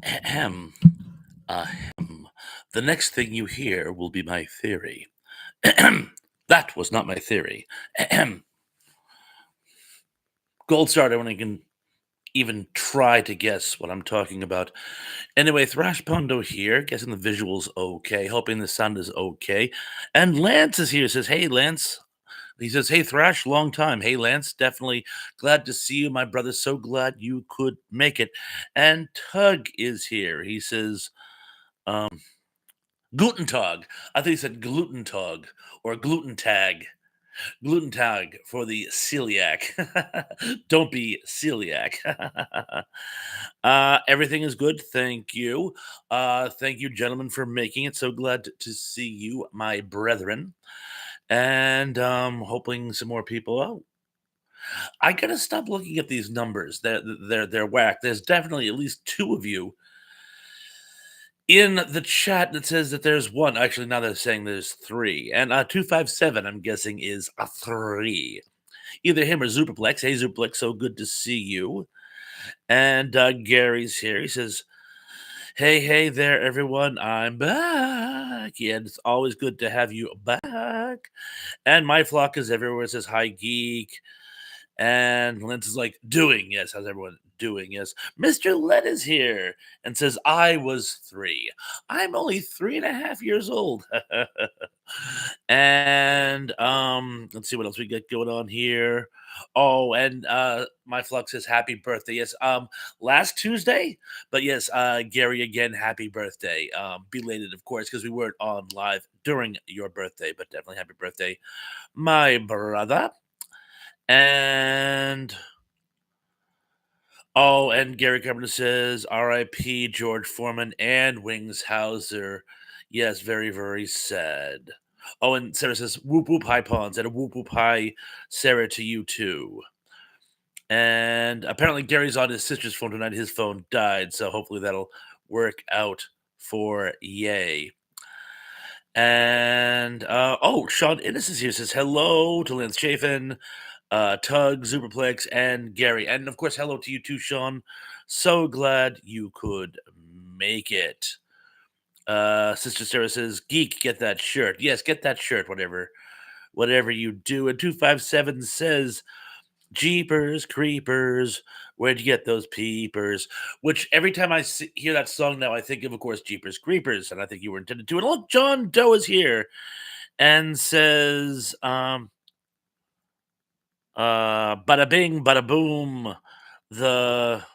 Ahem. Ahem. The next thing you hear will be my theory. That was not my theory. Ahem. Gold star to anyone who can even try to guess what I'm talking about. Anyway, Thrash Pondo here, guessing the visuals okay, hoping the sound is okay. And Lance is here, says, "Hey, Lance." He says, "Hey, Thrash, long time. Hey, Lance, definitely glad to see you, my brother. So glad you could make it." And Tug is here. He says, um, Guten Tag. I think he said gluten tag or gluten tag. Gluten tag for the celiac. Don't be celiac. Everything is good. Thank you. Thank you, gentlemen, for making it. So glad to see you, my brethren. And hoping some more people. Oh, I gotta stop looking at these numbers. They're whack. There's definitely at least two of you in the chat that says that there's one. Actually, now they're saying there's three. And 257, I'm guessing, is a three. Either him or Superplex. Hey, Superplex, so good to see you. And Gary's here. He says, "Hey, hey there, everyone. I'm back. Yeah, it's always good to have you back." And my flock is everywhere. It says, "Hi, geek." And Lance is like, "Doing, yes." How's everyone doing? Yes. Mr. Led is here and says, "I was three. I'm only 3.5 years old." And let's see what else we got going on here. Oh, and my flux says happy birthday. Yes, last Tuesday, but yes, Gary, again, happy birthday. Belated, of course, because we weren't on live during your birthday, but definitely happy birthday, my brother. And oh, and Gary Carpenter says R.I.P. George Foreman and Wings Hauser. Yes, very, very sad. Oh, and Sarah says, "Whoop whoop hi pawns," and a whoop whoop hi, Sarah, to you too. And apparently Gary's on his sister's phone tonight. His phone died, so hopefully that'll work out for Yay. And oh, Sean Innes is here. Says hello to Lance Chafin, Tug, Superplex, and Gary. And of course, hello to you too, Sean. So glad you could make it. Sister Sarah says, "Geek, get that shirt." Yes, get that shirt, whatever you do. And 257 says, "Jeepers Creepers, where'd you get those peepers?" Which every time I hear that song now, I think of course, Jeepers Creepers, and I think you were intended to. And look, John Doe is here and says, "Bada bing, bada boom." The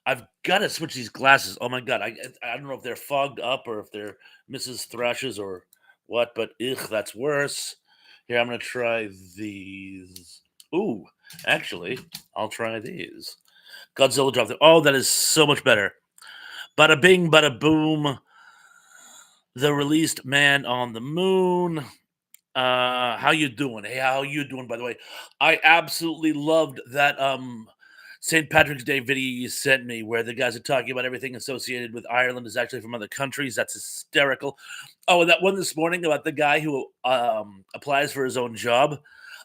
I've got to switch these glasses. Oh my god, I don't know if they're fogged up or if they're Mrs. Thrashes or what, but ugh, that's worse. Here, I'm gonna try these. Ooh, actually, I'll try these. Godzilla dropped it. Oh, that is so much better. Bada bing, bada boom. The released man on the moon. How you doing? Hey, how you doing? By the way, I absolutely loved that St. Patrick's Day video you sent me, where the guys are talking about everything associated with Ireland is actually from other countries. That's hysterical. Oh, and that one this morning about the guy who applies for his own job.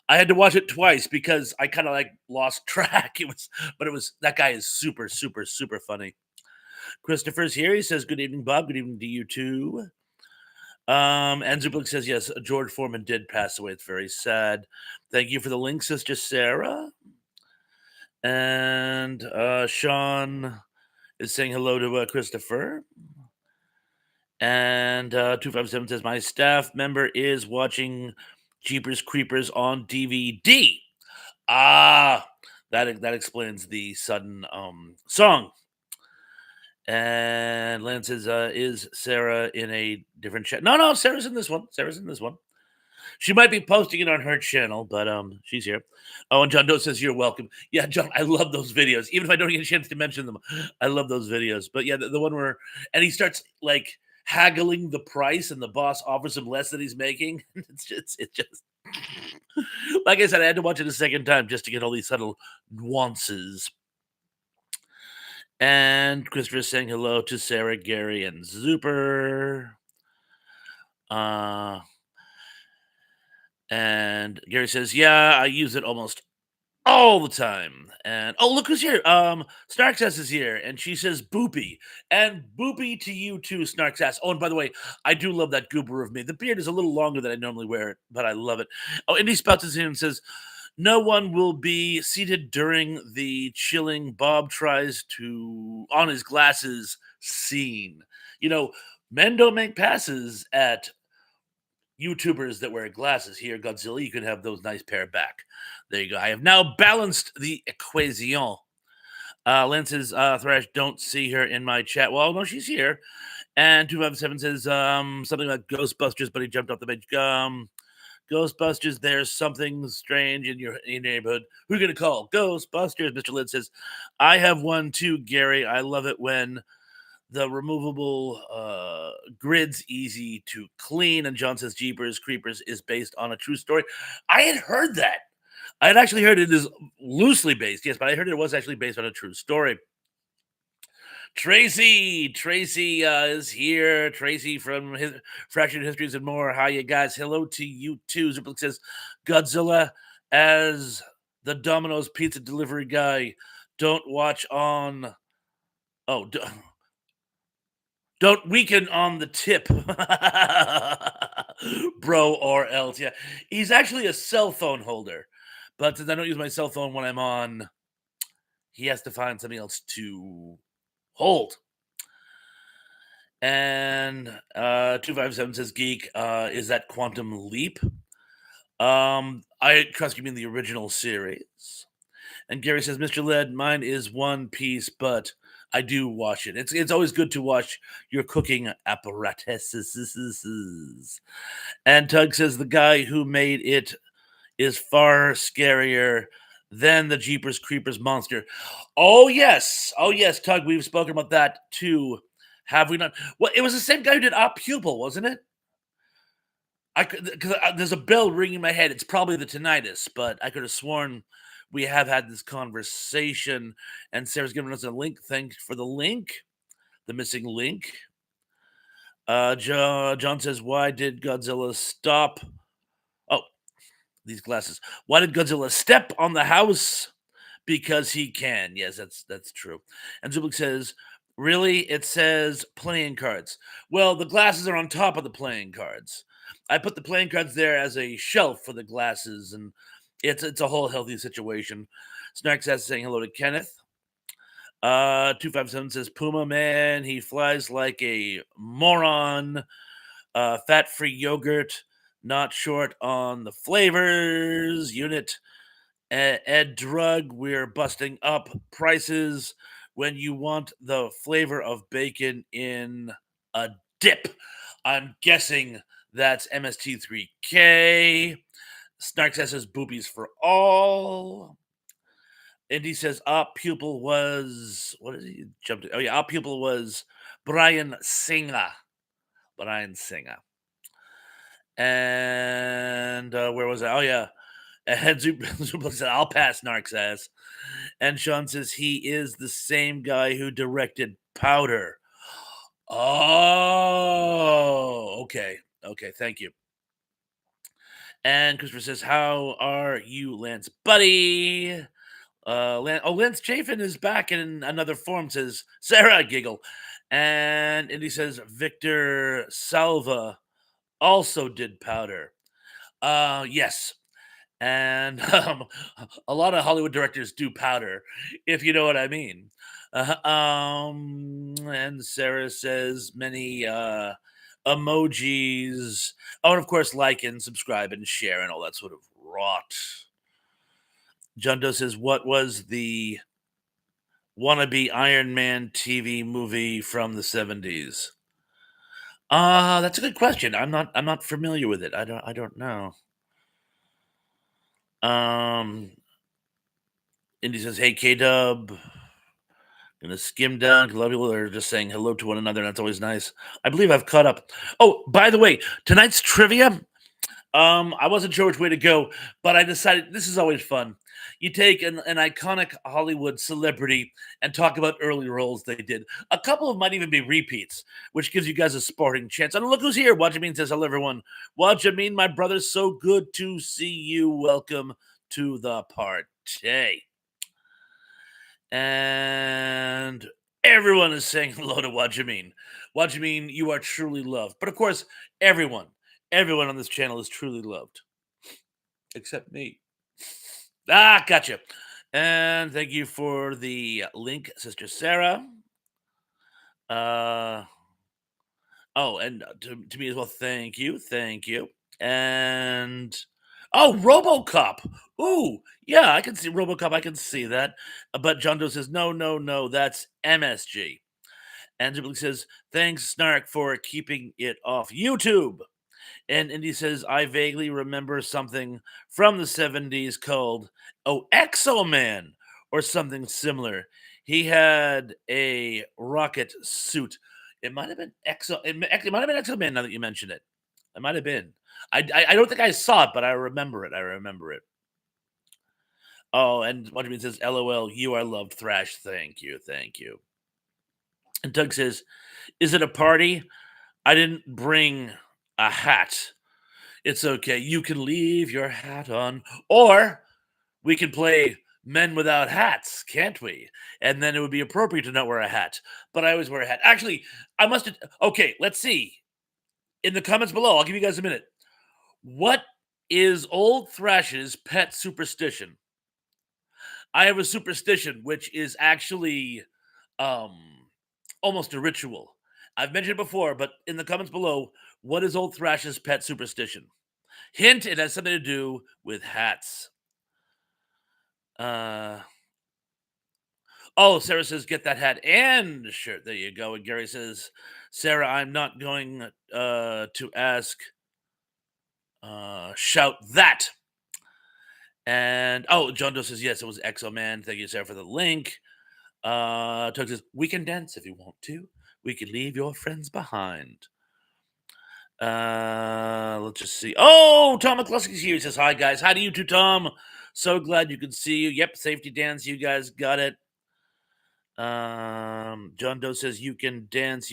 I had to watch it twice because I kind of like lost track. It was that guy is super, super, super funny. Christopher's here. He says, "Good evening, Bob. Good evening to you too." And Zublik says, "Yes, George Foreman did pass away. It's very sad." Thank you for the link, Sister Sarah. And Sean is saying hello to Christopher. And 257 says, "My staff member is watching Jeepers Creepers on DVD." Ah, that explains the sudden song. And Lance says, "Is Sarah in a different chat?" No, no, Sarah's in this one. Sarah's in this one. She might be posting it on her channel, but she's here. Oh, and John Doe says you're welcome. Yeah, John, I love those videos. Even if I don't get a chance to mention them, I love those videos. But yeah, the one where and he starts like haggling the price, and the boss offers him less than he's making. It's just like I said, I had to watch it a second time just to get all these subtle nuances. And Christopher's saying hello to Sarah, Gary, and Zuper. Uh, and Gary says, "Yeah, I use it almost all the time. And oh, look who's here. Snarksass is here, and she says boopy. And boopy to you too, Snarksass. Oh, and by the way, I do love that goober of me. The beard is a little longer than I normally wear it, but I love it. Oh, Indy Spouts is here and says, no one will be seated during the chilling Bob tries to on his glasses scene. You know, men don't make passes at YouTubers that wear glasses. Here, Godzilla, you can have those nice pair back. There you go. I have now balanced the equation. Lynn says, Thrash, don't see her in my chat. Well, no, she's here. And 257 says something about Ghostbusters, but he jumped off the page. Ghostbusters, there's something strange in your neighborhood. Who are you going to call? Ghostbusters. Mr. Lynn says, I have one too, Gary. I love it when the removable grid's easy to clean. And John says Jeepers Creepers is based on a true story. I had heard that. I had actually heard it is loosely based, yes, but I heard it was actually based on a true story. Tracy is here. Tracy from Fractured Histories and More. How you guys? Hello to you too. Ziplik says Godzilla as the Domino's pizza delivery guy. Don't watch on. Oh, don't weaken on the tip, bro, or else. Yeah, he's actually a cell phone holder, but since I don't use my cell phone when I'm on, he has to find something else to hold. And 257 says, Geek, is that Quantum Leap? I trust you mean the original series. And Gary says, Mr. Led, mine is One Piece, but I do watch it. It's always good to watch your cooking apparatuses. And Tug says the guy who made it is far scarier than the Jeepers Creepers monster. Oh yes, Tug. We've spoken about that too, have we not? Well, it was the same guy who did Op Pupil, wasn't it? I could because there's a bell ringing in my head. It's probably the tinnitus, but I could have sworn we have had this conversation. And Sarah's given us a link. Thanks for the link, the missing link. John says, "Why did Godzilla stop?" Oh, these glasses. Why did Godzilla step on the house? Because he can. Yes, that's true. And Zubik says, "Really? It says playing cards." Well, the glasses are on top of the playing cards. I put the playing cards there as a shelf for the glasses, and it's a whole healthy situation. Snark says saying hello to Kenneth. 257 says Puma man, he flies like a moron. Fat-free yogurt, not short on the flavors. Unit Ed Drug, we're busting up prices when you want the flavor of bacon in a dip. I'm guessing that's MST3K. Snark says boobies for all. Indy says our pupil was what did he jump to? Oh yeah, our pupil was Brian Singer. Brian Singer. And where was I? Oh yeah. And Zubla said, I'll pass Narc's ass. And Sean says he is the same guy who directed Powder. Oh, okay. Okay, thank you. And Christopher says, how are you, Lance buddy? Lance Chafin is back in another form, says Sarah, giggle. And Indy says, Victor Salva also did Powder. Yes. And a lot of Hollywood directors do Powder, if you know what I mean. And Sarah says many emojis. Oh, and of course, like and subscribe and share and all that sort of rot. John Doe says, what was the wannabe Iron Man TV movie from the 70s? That's a good question. I'm not familiar with it. I don't know. Indy says, hey K Dub. Gonna skim down. A lot of people are just saying hello to one another, and that's always nice. I believe I've caught up. Oh, by the way, tonight's trivia. I wasn't sure which way to go, but I decided this is always fun. You take an iconic Hollywood celebrity and talk about early roles they did. A couple of them might even be repeats, which gives you guys a sporting chance. And look who's here. Watchamin says, hello, everyone. Watchamin, my brother, so good to see you. Welcome to the party. And everyone is saying hello to Wajamin. Wajamin, you are truly loved. But of course, everyone on this channel is truly loved, except me. Ah, gotcha. And thank you for the link, Sister Sarah. Uh, and to me as well. Thank you. And RoboCop. Ooh, yeah, I can see RoboCop. I can see that. But John Doe says no, no, no. That's MSG. And Jubilee says thanks, Snark, for keeping it off YouTube. And Indy says, I vaguely remember something from the 70s called Exo Man or something similar. He had a rocket suit. It might have been it might have been Exo Man now that you mention it. It might have been. I don't think I saw it, but I remember it. I remember it. Oh, and what it means says, LOL, you are loved, Thrash. Thank you. Thank you. And Doug says, is it a party? I didn't bring a hat. It's okay. You can leave your hat on, or we can play Men Without Hats, can't we? And then it would be appropriate to not wear a hat. But I always wear a hat. Actually, I must have. Okay, let's see. In the comments below, I'll give you guys a minute. What is Old Thrash's pet superstition? I have a superstition which is actually um almost a ritual. I've mentioned it before, but in the comments below, what is Old Thrash's pet superstition? Hint, it has something to do with hats. Sarah says, get that hat and shirt. There you go. And Gary says, Sarah, I'm not going to ask, shout that. And John Doe says, yes, it was Exo Man. Thank you, Sarah, for the link. Tug says, we can dance if you want to. We can leave your friends behind. Let's just see. Tom McCluskey's here. He says, hi, guys. How do you two, Tom? So glad you can see you. Yep, safety dance. You guys got it. John Doe says, you can dance.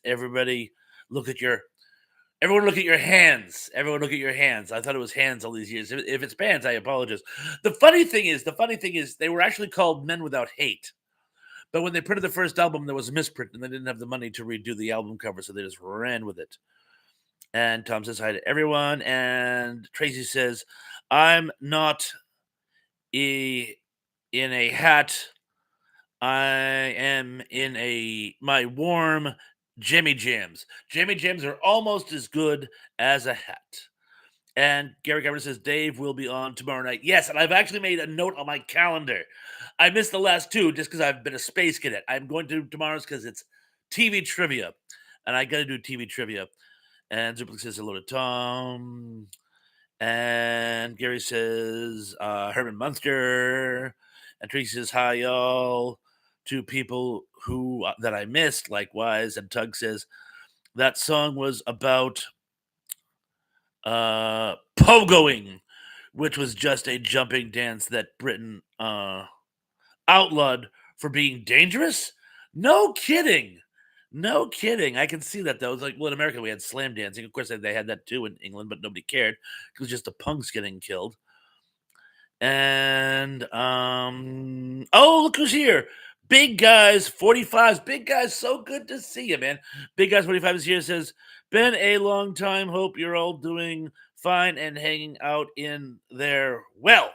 Everybody look at your Everyone look at your hands. Everyone look at your hands. I thought it was hands all these years. If it's bands, I apologize. The funny thing is they were actually called Men Without Hate. But when they printed the first album, there was a misprint and they didn't have the money to redo the album cover, so they just ran with it. And Tom says hi to everyone. And Tracy says, I'm not in a hat. I am in my warm Jimmy Jams. Jimmy Jams are almost as good as a hat. And Gary Cameron says, Dave will be on tomorrow night. Yes, and I've actually made a note on my calendar. I missed the last two just because I've been a space cadet. I'm going to tomorrow's because it's TV trivia. And I got to do TV trivia. And Zuplik says hello to Tom. And Gary says, Herman Munster. And Tracy says, hi, y'all. To people who that I missed, likewise. And Tug says, that song was about pogoing, which was just a jumping dance that Britain outlawed for being dangerous. No kidding. No kidding. I can see that though. It's like, well, in America we had slam dancing. Of course, they had that too in England, but nobody cared. It was just the punks getting killed. And look who's here. Big Guys 45s. Big Guys, so good to see you, man. Big Guys 45 is here. Says, been a long time. Hope you're all doing fine and hanging out in there. Well,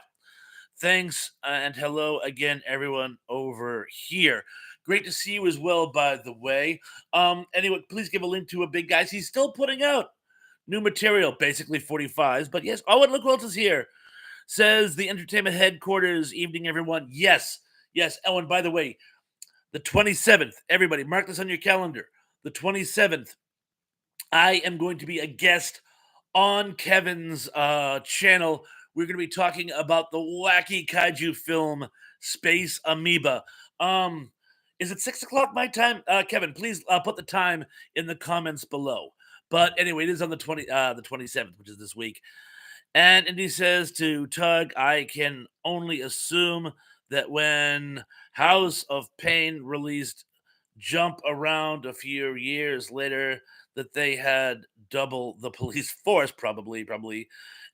thanks and hello again, everyone over here. Great to see you as well, by the way. Anyway, please give a link to a Big Guys. He's still putting out new material, basically 45s. But yes, and look who else is here. Says the entertainment headquarters. Evening, everyone. Yes. And by the way, the 27th, everybody, mark this on your calendar. The 27th, I am going to be a guest on Kevin's channel. We're going to be talking about the wacky kaiju film Space Amoeba. Is it 6:00 my time? Kevin, please put the time in the comments below. But anyway, it is on the 27th, which is this week. And Indy says to Tug, I can only assume that when House of Pain released Jump Around a few years later, that they had double the police force, probably.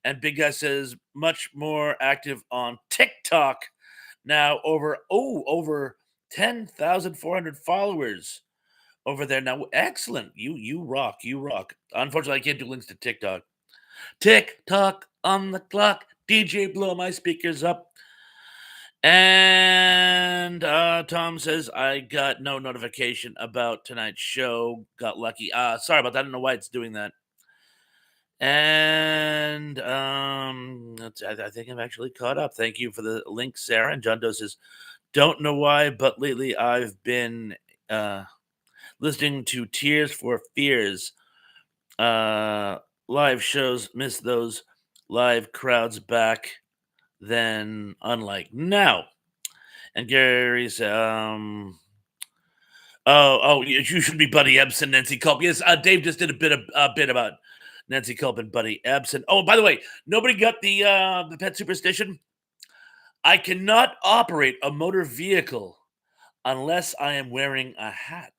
And Big Guy says much more active on TikTok now, over 10,400 followers over there now. Excellent, you rock, you rock. Unfortunately, I can't do links to TikTok. TikTok on the clock, DJ blow my speakers up. And Tom says, I got no notification about tonight's show. Got lucky. Sorry about that. I don't know why it's doing that. And I think I'm actually caught up. Thank you for the link, Sarah. And John Doe says, don't know why, but lately I've been listening to Tears for Fears live shows. Miss those live crowds back then, unlike now. And Gary's, you should be Buddy Ebsen, Nancy Culp. Yes, Dave just did a bit about Nancy Culp and Buddy Ebsen. Oh, by the way, nobody got the pet superstition. I cannot operate a motor vehicle unless I am wearing a hat.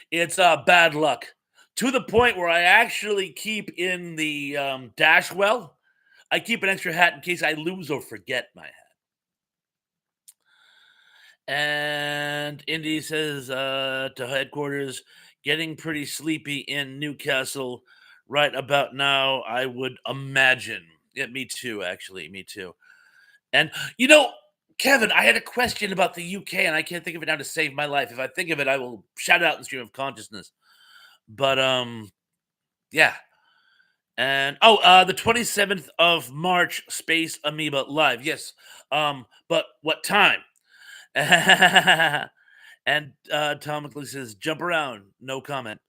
It's bad luck to the point where I actually keep in the dash well. I keep an extra hat in case I lose or forget my hat. And Indy says to headquarters, getting pretty sleepy in Newcastle right about now, I would imagine. Yeah, me too, actually. Me too. And, Kevin, I had a question about the UK, and I can't think of it now to save my life. If I think of it, I will shout it out in the stream of consciousness. But, yeah. And, the 27th of March, Space Amoeba Live. Yes. But what time? And Tom McLean says, jump around. No comment.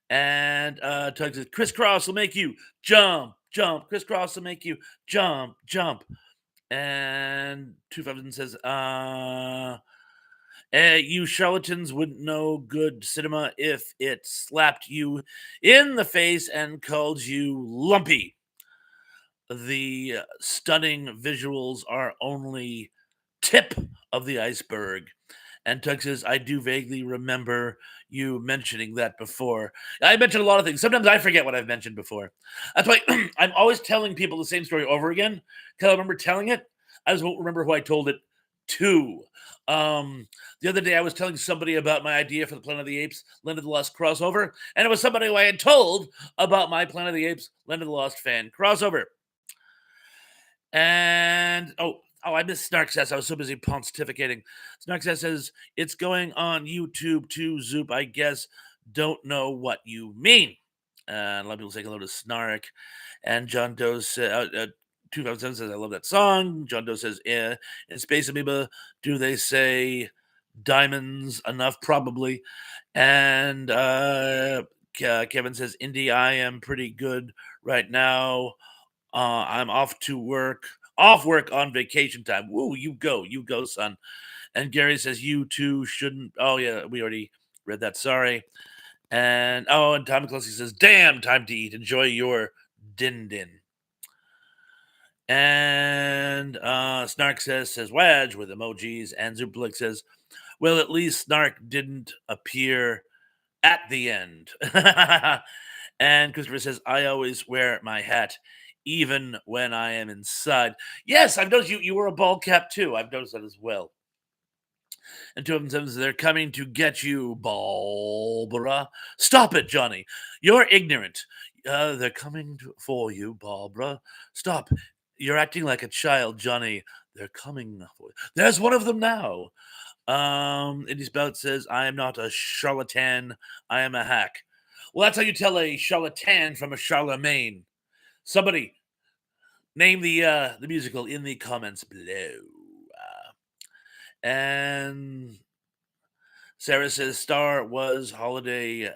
And Tug says, crisscross will make you jump, jump. Crisscross will make you jump, jump. And 2000 says, you charlatans wouldn't know good cinema if it slapped you in the face and called you lumpy. The stunning visuals are only tip of the iceberg. And Tug says, I do vaguely remember you mentioning that before. I mentioned a lot of things. Sometimes I forget what I've mentioned before. That's why I'm always telling people the same story over again because I remember telling it. I just won't remember who I told it to. The other day I was telling somebody about my idea for the Planet of the Apes Land of the Lost crossover, and it was somebody who I had told about my Planet of the Apes Land of the Lost fan crossover. And I missed Snarksass. I was so busy pontificating. Snarksass says, it's going on YouTube too, Zoop. I guess don't know what you mean. And a lot of people say hello to Snark. And John Doe says, 2007 says, I love that song. John Doe says, in Space Amoeba, do they say diamonds enough? Probably. And Kevin says, Indy, I am pretty good right now. I'm off work on vacation time. Woo, you go, son. And Gary says, you two shouldn't. Oh, yeah, we already read that. Sorry. And and Tom McCluskey says, damn, time to eat. Enjoy your din din. And Snark says Wadge with emojis. And Zuplik says, well, at least Snark didn't appear at the end. And Christopher says, I always wear my hat even when I am inside. Yes, I've noticed you wore a ball cap too. I've noticed that as well. And 2 of them says, they're coming to get you, Barbara. Stop it, Johnny. You're ignorant. They're coming for you, Barbara. Stop. You're acting like a child, Johnny. They're coming for you. There's one of them now. Indy Spout says, I am not a charlatan. I am a hack. Well, that's how you tell a charlatan from a Charlemagne. Somebody name the musical in the comments below. And Sarah says Star was holiday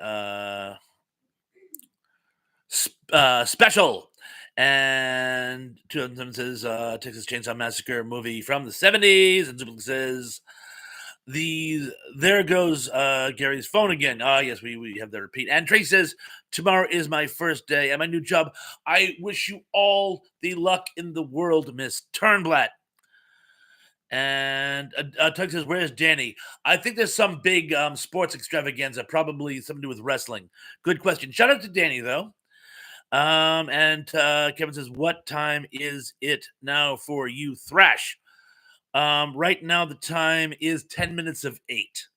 special. And 207 says Texas Chainsaw Massacre movie from the 70s. And Zuplik says there goes Gary's phone again. Yes, we have the repeat. And Trace says, tomorrow is my first day at my new job. I wish you all the luck in the world, Miss Turnblatt. And Tug says, "Where's Danny?" I think there's some big sports extravaganza, probably something to do with wrestling. Good question. Shout out to Danny though. And Kevin says, "What time is it now for you, Thrash?" Right now the time is 10 minutes of 8.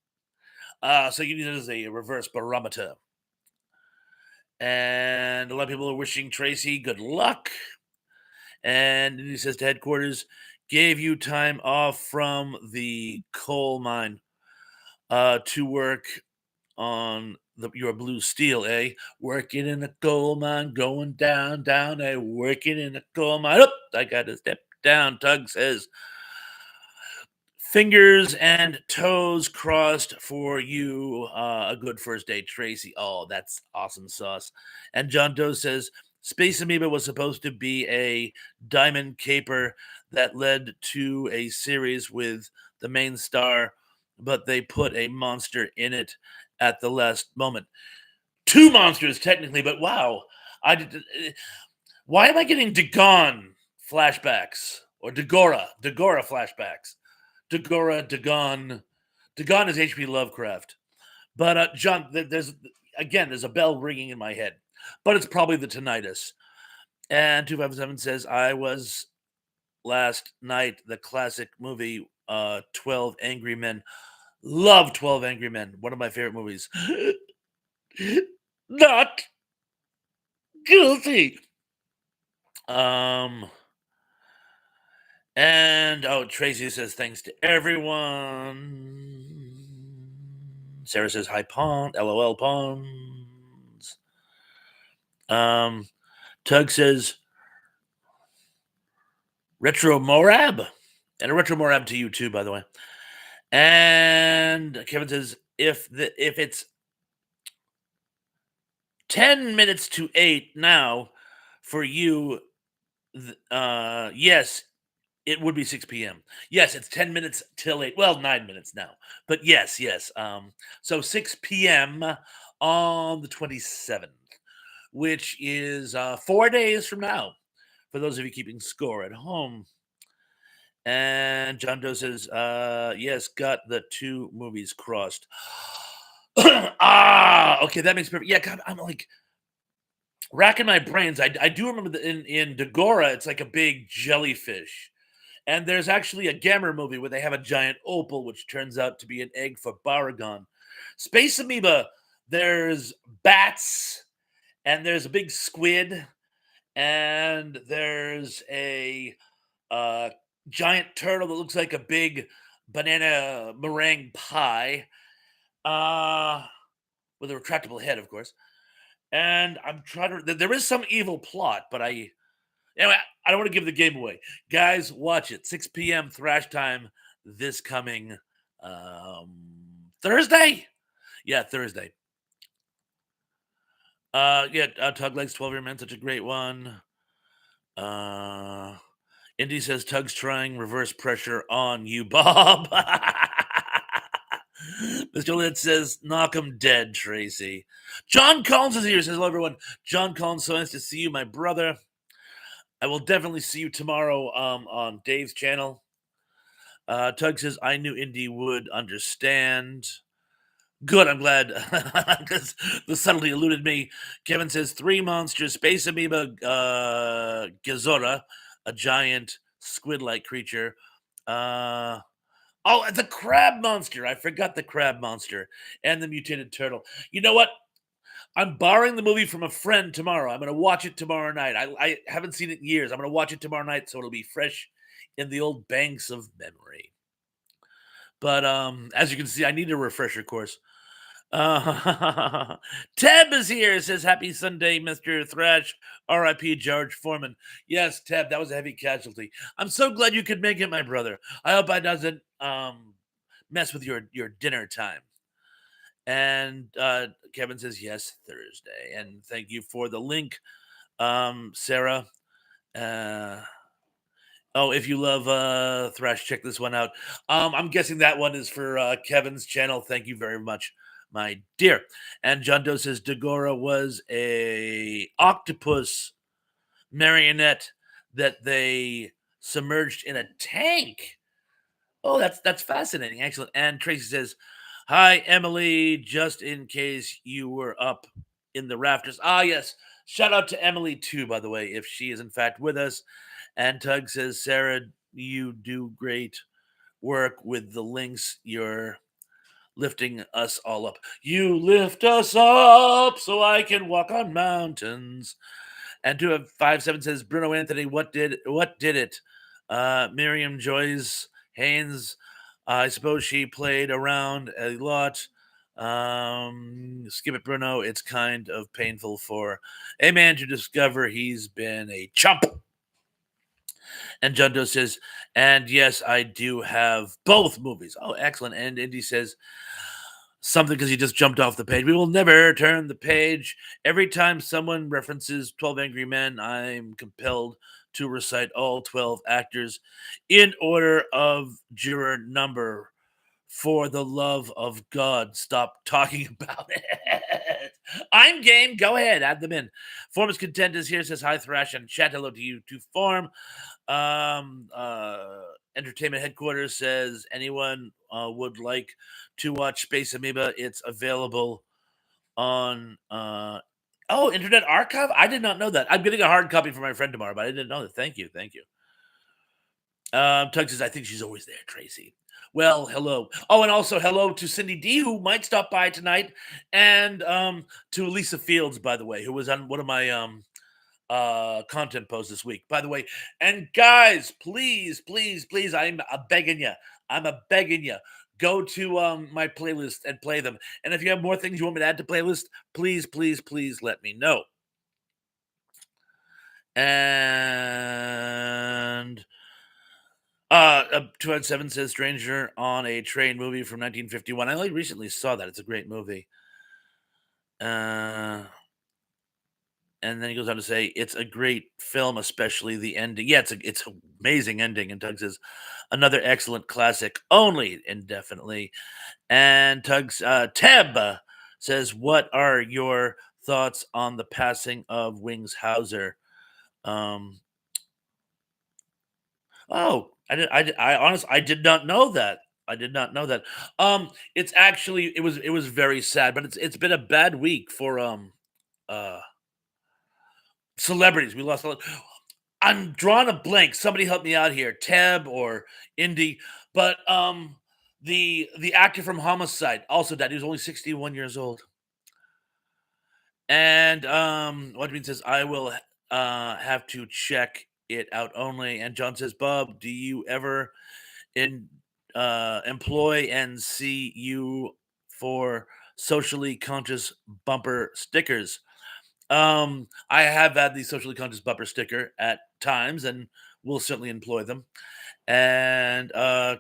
So you need it as a reverse barometer. And a lot of people are wishing Tracy good luck. And he says to headquarters, gave you time off from the coal mine to work on your blue steel, eh? Working in a coal mine, going down, down, eh? Working in a coal mine. Up, I got to step down. Tug says, fingers and toes crossed for you. A good first date, Tracy. Oh, that's awesome sauce. And John Doe says, Space Amoeba was supposed to be a diamond caper that led to a series with the main star, but they put a monster in it at the last moment. Two monsters, technically, but wow. I did. Why am I getting Dagon flashbacks or Dagora flashbacks? Dagora, Dagon. Dagon is H.P. Lovecraft. But John, there's a bell ringing in my head, but it's probably the tinnitus. And 257 says, I was last night, the classic movie 12 Angry Men. Love 12 Angry Men. One of my favorite movies. Not guilty. And Tracy says thanks to everyone. Sarah says hi Pond, LOL Ponds. Tug says Retro Morab. And a Retro Morab to you too, by the way. And Kevin says if it's 10 minutes to 8 now for you, yes, it would be 6 p.m. Yes, it's 10 minutes till 8. Well, 9 minutes now. But yes. So 6 p.m. on the 27th, which is 4 days from now, for those of you keeping score at home. And John Doe says, yes, got the two movies crossed. Okay, that makes perfect. Yeah, God, I'm like racking my brains. I do remember that in Dagora, it's like a big jellyfish. And there's actually a Gamera movie where they have a giant opal, which turns out to be an egg for Baragon. Space Amoeba, there's bats, and there's a big squid, and there's a giant turtle that looks like a big banana meringue pie, with a retractable head, of course. And I'm trying to. There is some evil plot, but anyway, I don't want to give the game away. Guys, watch it. 6 p.m. Thrash Time this coming Thursday. Yeah, Thursday. Tug likes 12 Year Men, such a great one. Indy says Tug's trying reverse pressure on you, Bob. Mr. Lid says, knock him dead, Tracy. John Collins is here. Says, hello, everyone. John Collins, so nice to see you, my brother. I will definitely see you tomorrow on Dave's channel. Tug says, I knew Indy would understand. Good, I'm glad, because the subtlety eluded me. Kevin says, 3 monsters, Space Amoeba, Gazora, a giant squid-like creature. The crab monster. I forgot the crab monster and the mutated turtle. You know what? I'm borrowing the movie from a friend tomorrow. I'm going to watch it tomorrow night. I haven't seen it in years. I'm going to watch it tomorrow night, so it'll be fresh in the old banks of memory. But as you can see, I need a refresher course. Teb is here. Says happy Sunday, Mr. Thrash. R.I.P. George Foreman. Yes, Teb, that was a heavy casualty. I'm so glad you could make it, my brother. I hope I doesn't mess with your dinner time. And Kevin says, yes, Thursday. And thank you for the link, Sarah. If you love Thrash, check this one out. I'm guessing that one is for Kevin's channel. Thank you very much, my dear. And John Doe says Dagora was a octopus marionette that they submerged in a tank. Oh, that's fascinating. Excellent. And Tracy says, "Hi, Emily. Just in case you were up in the rafters." Ah, yes. Shout out to Emily too, by the way, if she is in fact with us. And Tug says, "Sarah, you do great work with the links. You're lifting us all up. You lift us up so I can walk on mountains." And 257 says, "Bruno Anthony, what did it? Miriam Joyce Haynes, I suppose she played around a lot. Skip it, Bruno. It's kind of painful for a man to discover he's been a chump." And John Doe says, "And yes, I do have both movies." Oh, excellent. And Indy says something because he just jumped off the page. "We will never turn the page. Every time someone references 12 Angry Men, I'm compelled to recite all 12 actors in order of juror number. For the love of God, stop talking about it." I'm game. Go ahead, add them in. Form is content is here, says hi, Thrash, and chat. Hello to you to Form. Um, uh, Entertainment headquarters says anyone would like to watch Space Amoeba. It's available on Internet Archive. I did not know that. I'm getting a hard copy for my friend tomorrow, but I didn't know that. Thank you, thank you. Tug says, "I think she's always there, Tracy." Well, hello. Oh, and also hello to Cindy D, who might stop by tonight, and to Lisa Fields, by the way, who was on one of my content posts this week, by the way. And guys, please, please, please, I'm a begging you. I'm a begging you. Go to my playlist and play them. And if you have more things you want me to add to playlist, please, please, please let me know. And 207 says Stranger on a Train movie from 1951. I only recently saw that. It's a great movie. Uh, and then he goes on to say it's a great film, especially the ending. Yeah, it's an amazing ending. And Tug says another excellent classic, only indefinitely. And Tug's Teb says, "What are your thoughts on the passing of Wings Hauser?" Um, Oh, I honestly I did not know that. I did not know that. It's actually it was very sad, but it's been a bad week for uh celebrities. We lost a lot. I'm drawing a blank. Somebody help me out here, Teb or Indy. But the actor from Homicide also died. He was only 61 years old. And what means says I will have to check it out only. And John says, "Bob, do you ever in employ and see you for socially conscious bumper stickers?" I have had the socially conscious bumper sticker at times and will certainly employ them. And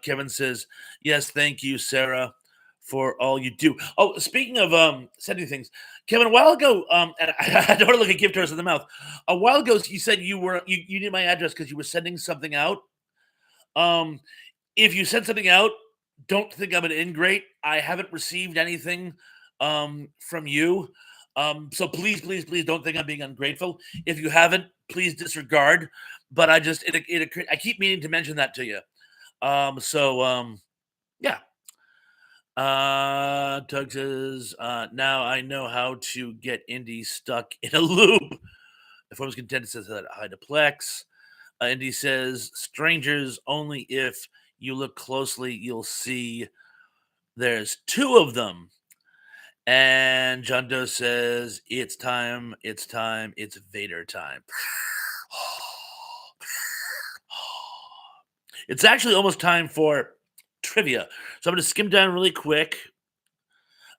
Kevin says, "Yes, thank you, Sarah, for all you do." Oh, speaking of sending things, Kevin, a while ago, and I don't want to look a gift horse in the mouth. A while ago, you said you need my address because you were sending something out. Um, if you send something out, don't think I'm an ingrate. I haven't received anything from you. So please, please, please don't think I'm being ungrateful. If you haven't, please disregard. But I keep meaning to mention that to you. Yeah. Tug says, now I know how to get Indy stuck in a loop. If I was content, says that hi to Plex. Indy says, strangers only if you look closely, you'll see there's two of them. And John Doe says, it's time, it's time, it's Vader time. It's actually almost time for trivia. So I'm going to skim down really quick.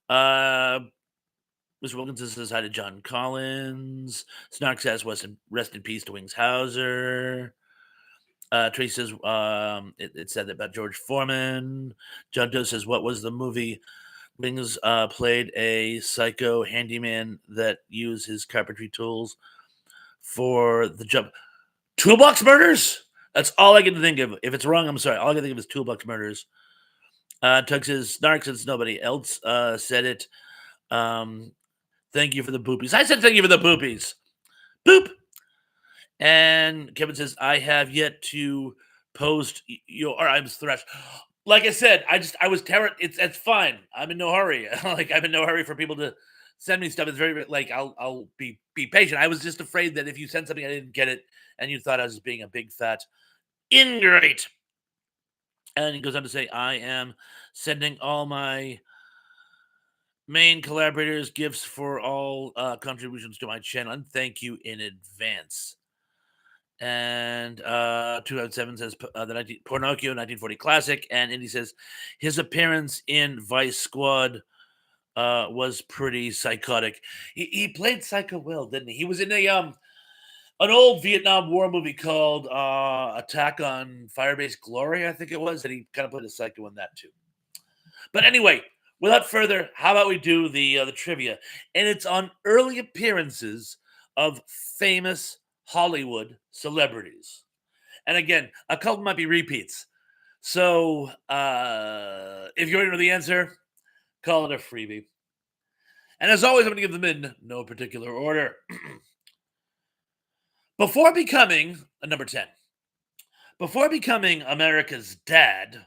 Uh, Mr. Wilkinson says hi to John Collins. Snark says, rest in peace to Wings Hauser. Tracy says, it said about George Foreman. John Doe says, what was the movie? Wings played a psycho handyman that used his carpentry tools for the jump. Toolbox Murders? That's all I can think of. If it's wrong, I'm sorry. All I can think of is Toolbox Murders. Tug says, Snark, since nobody else said it. Thank you for the boopies. I said thank you for the boopies. Boop. And Kevin says, I have yet to post your, or I'm Thresh. Like I said, I was terror it's fine. I'm in no hurry. Like, I'm in no hurry for people to send me stuff. It's very like, I'll be patient. I was just afraid that if you sent something, I didn't get it, and you thought I was being a big fat ingrate. And he goes on to say, "I am sending all my main collaborators gifts for all, contributions to my channel, and thank you in advance." And 207 says the 19, Pornocchio 1940 classic, and Indy says his appearance in Vice Squad was pretty psychotic. He played Psycho well, didn't he? He was in a an old Vietnam War movie called Attack on Firebase Glory, I think it was, and he kind of played a psycho in that too. But anyway, without further, how about we do the trivia? And it's on early appearances of famous Hollywood celebrities. And again, a couple might be repeats. So if you already know the answer, call it a freebie. And as always, I'm going to give them in no particular order. Before becoming number 10, before becoming America's dad,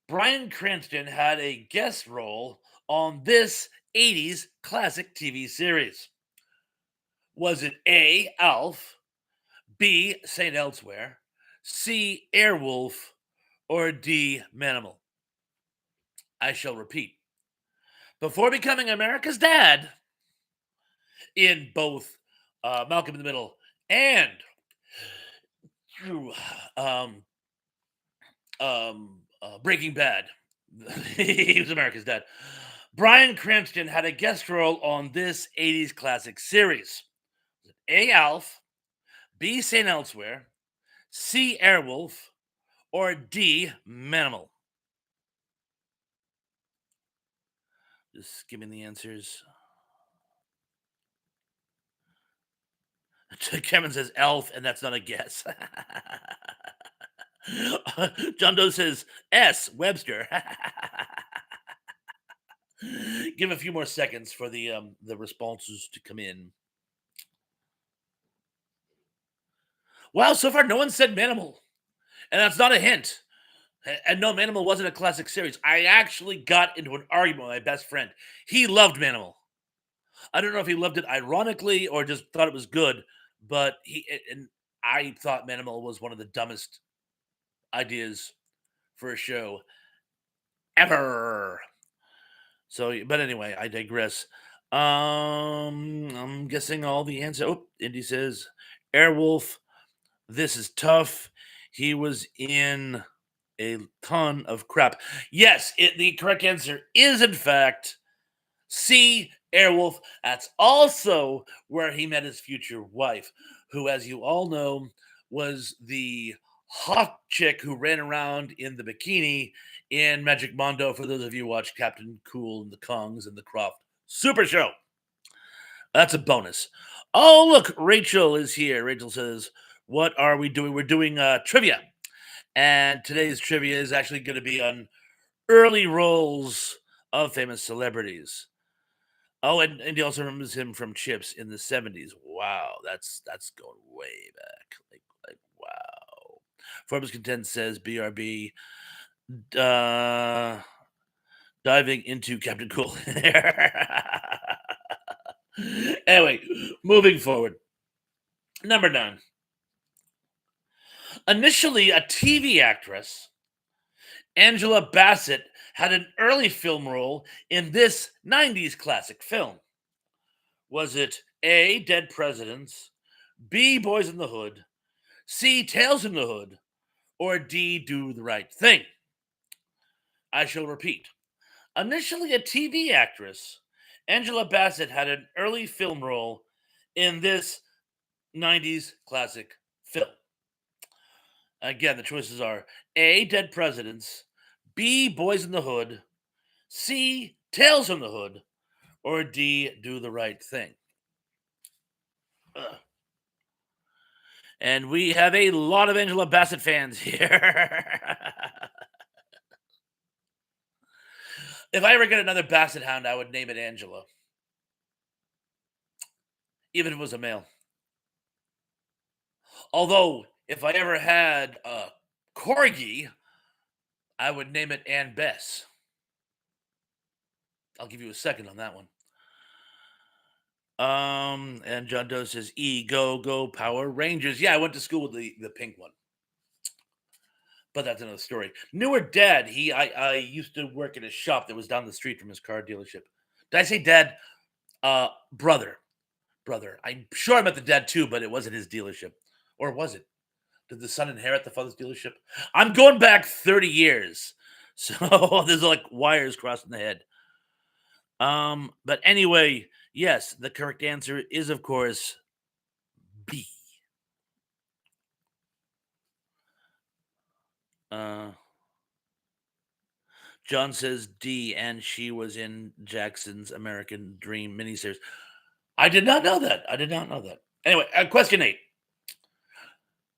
Bryan Cranston had a guest role on this 80s classic TV series. Was it A, Alf, B, St. Elsewhere, C, Airwolf, or D, Manimal? I shall repeat. Before becoming America's dad in both Malcolm in the Middle and um, Breaking Bad, he was America's dad. Bryan Cranston had a guest role on this 80s classic series. A. Alf, B. St. Elsewhere, C. Airwolf, or D. Manimal? Just give me the answers. Kevin says Elf, and that's not a guess. John Doe says S. Webster. Give a few more seconds for the responses to come in. Wow, so far no one said Manimal, and that's not a hint. And no, Manimal wasn't a classic series. I actually got into an argument with my best friend. He loved Manimal. I don't know if he loved it ironically or just thought it was good, but and I thought Manimal was one of the dumbest ideas for a show ever. So, but anyway, I digress. I'm guessing all the answer. Oh, Indy says Airwolf. This is tough. He was in a ton of crap. Yes, the correct answer is in fact C. Airwolf. That's also where he met his future wife, who, as you all know, was the hot chick who ran around in the bikini in Magic Mondo. For those of you who watch Captain Cool and the Kongs and the Croft Super Show, that's a bonus. Oh, look, Rachel is here. Rachel says, "What are we doing? We're doing trivia, and today's trivia is actually going to be on early roles of famous celebrities." Oh, and he also remembers him from Chips in the 70s. Wow, that's going way back. Like wow. Forbes Content says BRB uh diving into Captain Cool. Anyway, moving forward. Number 9. Initially a TV actress, Angela Bassett had an early film role in this 90s classic film. Was it A, Dead Presidents, B, Boys in the Hood, C, Tales in the Hood, or D, Do the Right Thing? I shall repeat. Initially a TV actress, Angela Bassett had an early film role in this 90s classic film. Again, the choices are A, Dead Presidents, B, Boys in the Hood, C, Tales from the Hood, or D, Do the Right Thing. Ugh. And we have a lot of Angela Bassett fans here. If I ever get another Basset Hound, I would name it Angela, even if it was a male. Although, if I ever had a corgi, I would name it Ann Bess. I'll give you a second on that one. And John Doe says go Power Rangers. Yeah, I went to school with the pink one, but that's another story. Newer dad. I used to work at a shop that was down the street from his car dealership. Did I say dad? Brother. I'm sure I met the dad too, but it wasn't his dealership, or was it? Did the son inherit the father's dealership? I'm going back 30 years, so there's like wires crossing the head. But anyway, yes, the correct answer is of course B. Uh, John says D, and she was in Jackson's American Dream miniseries. I did not know that. I did not know that. Anyway, question 8.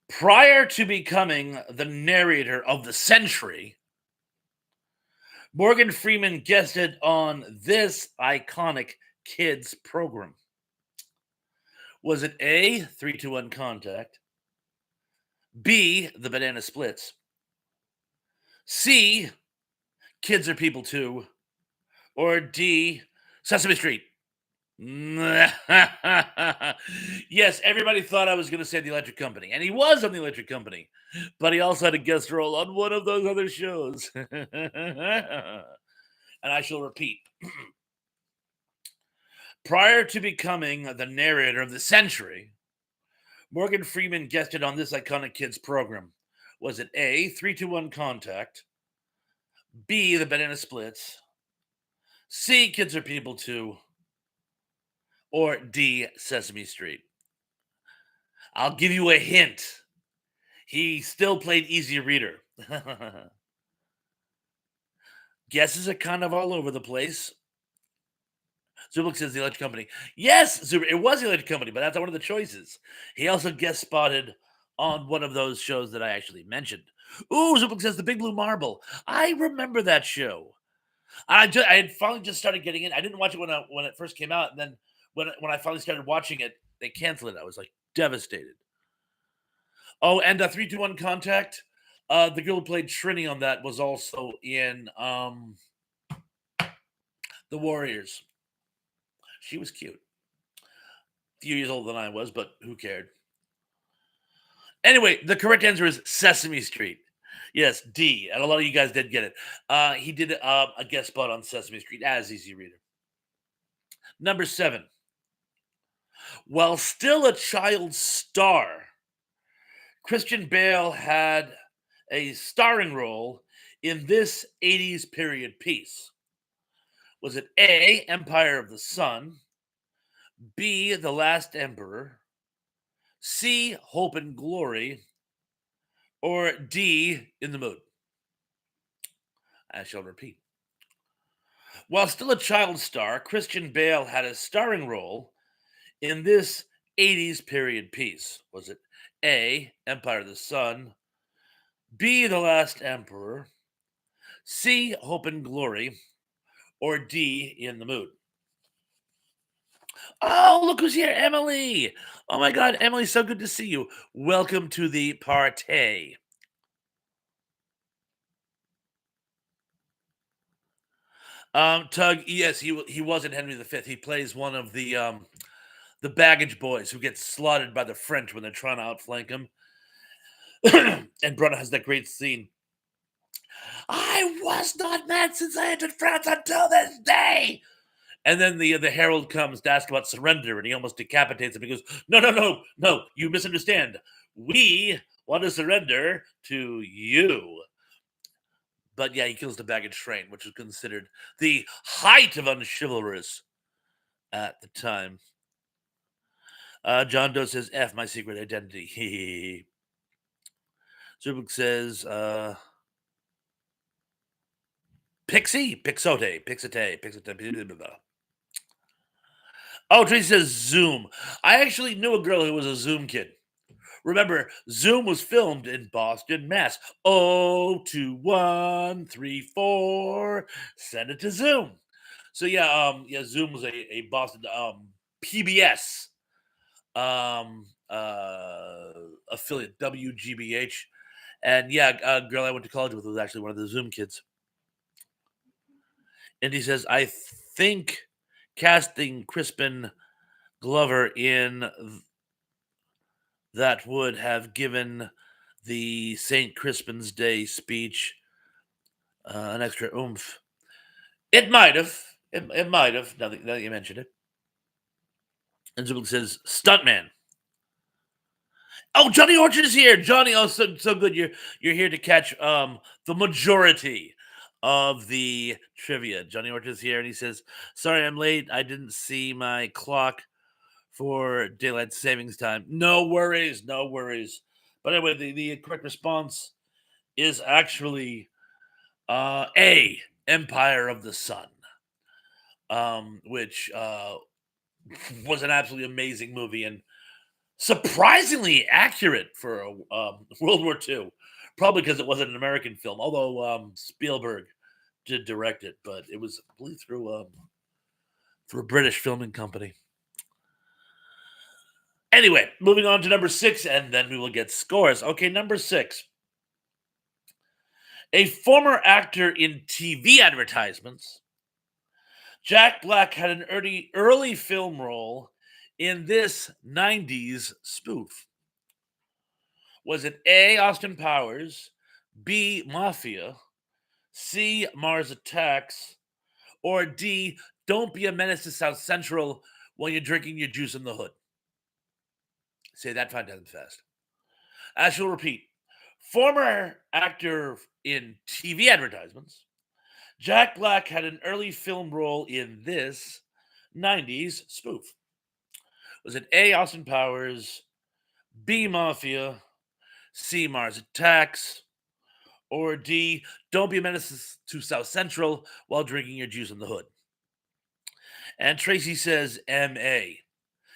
Prior to becoming the narrator of the century, Morgan Freeman guested on this iconic kids program. Was it A, 3-2-1 Contact, B, The Banana Splits, C, Kids Are People Too, or D, Sesame Street? Yes, everybody thought I was going to say The Electric Company, and he was on The Electric Company, but he also had a guest role on one of those other shows. And I shall repeat. Prior to becoming the narrator of the century, Morgan Freeman guested on this iconic kids program. Was it A, 3-2-1 Contact, B, The Banana Splits, C, Kids Are People Too, or D, Sesame Street? I'll give you a hint. He still played Easy Reader. Guesses are kind of all over the place. Zubik says The Electric Company. Yes, Zubik, it was The Electric Company, but that's not one of the choices. He also guest spotted on one of those shows that I actually mentioned. Ooh, Zubik says The Big Blue Marble. I remember that show. I had finally just started getting in. I didn't watch it when it first came out, and then when I finally started watching it, they canceled it. I was like devastated. Oh, and 3-2-1 Contact. The girl who played Trini on that was also in The Warriors. She was cute. A few years older than I was, but who cared? Anyway, the correct answer is Sesame Street. Yes, D. And a lot of you guys did get it. He did a guest spot on Sesame Street as Easy Reader. Number 7. While still a child star, Christian Bale had a starring role in this 80s period piece. Was it A, Empire of the Sun, B, The Last Emperor, C, Hope and Glory, or D, In the Mood? I shall repeat. While still a child star, Christian Bale had a starring role in this 80s period piece. Was it A, Empire of the Sun, B, The Last Emperor, C, Hope and Glory, or D, In the Mood? Oh, look who's here, Emily. Oh my God, Emily, so good to see you. Welcome to the party. Tug, yes, he wasn't Henry V. He plays one of the baggage boys who gets slaughtered by the French when they're trying to outflank him. And Bruna has that great scene. I was not mad since I entered France until this day. And then the herald comes to ask about surrender, and he almost decapitates him. He goes, no, you misunderstand. We want to surrender to you. But yeah, he kills the baggage train, which was considered the height of unchivalrous at the time. John Doe says, F, my secret identity. Zubik says, Pixote. Blah, blah. Oh, Tracy says Zoom. I actually knew a girl who was a Zoom kid. Remember, Zoom was filmed in Boston, Mass. 02134. Send it to Zoom. So yeah, Zoom was a Boston PBS affiliate, WGBH, And yeah, a girl I went to college with was actually one of the Zoom kids. And he says, I think casting Crispin Glover in that would have given the St. Crispin's Day speech an extra oomph. It might have. It might have. Now that you mentioned it. And Zubik says, stuntman. Oh, Johnny Orchard is here. Johnny, oh, so good. You're here to catch the majority of the trivia. Johnny Orchard is here, and he says, "Sorry, I'm late. I didn't see my clock for daylight savings time. No worries, no worries." But anyway, the correct response is actually A, Empire of the Sun, which was an absolutely amazing movie and surprisingly accurate for World War II. Probably because it wasn't an American film, although Spielberg did direct it, but it was, I believe, through a British filming company. Anyway, moving on to number 6, and then we will get scores. Okay, number 6. A former actor in TV advertisements, Jack Black had an early film role in this 90s spoof. Was it A, Austin Powers, B, Mafia, C, Mars Attacks, or D, Don't Be a Menace to South Central while you're drinking your juice in the hood? Say that 5 times fast. I shall repeat. Former actor in TV advertisements, Jack Black had an early film role in this 90s spoof. Was it A, Austin Powers, B, Mafia, C, Mars Attacks, or D, Don't Be a Menace to South Central while drinking your juice in the hood? And Tracy says MA.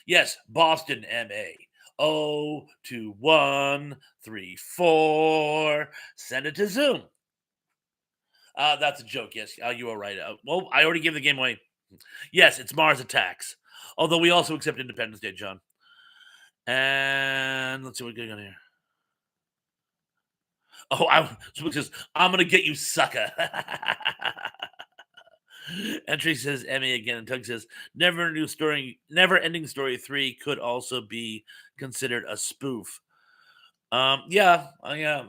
Yes, Boston MA. 02134. Send it to Zoom. That's a joke. Yes, you are right. Well, I already gave the game away. Yes, it's Mars Attacks. Although we also accept Independence Day, John. And let's see what we're going on here. Oh, someone says, I'm gonna get you, sucker. Entry says Emmy again, and Tug says Never Ending Story 3 could also be considered a spoof. Yeah, I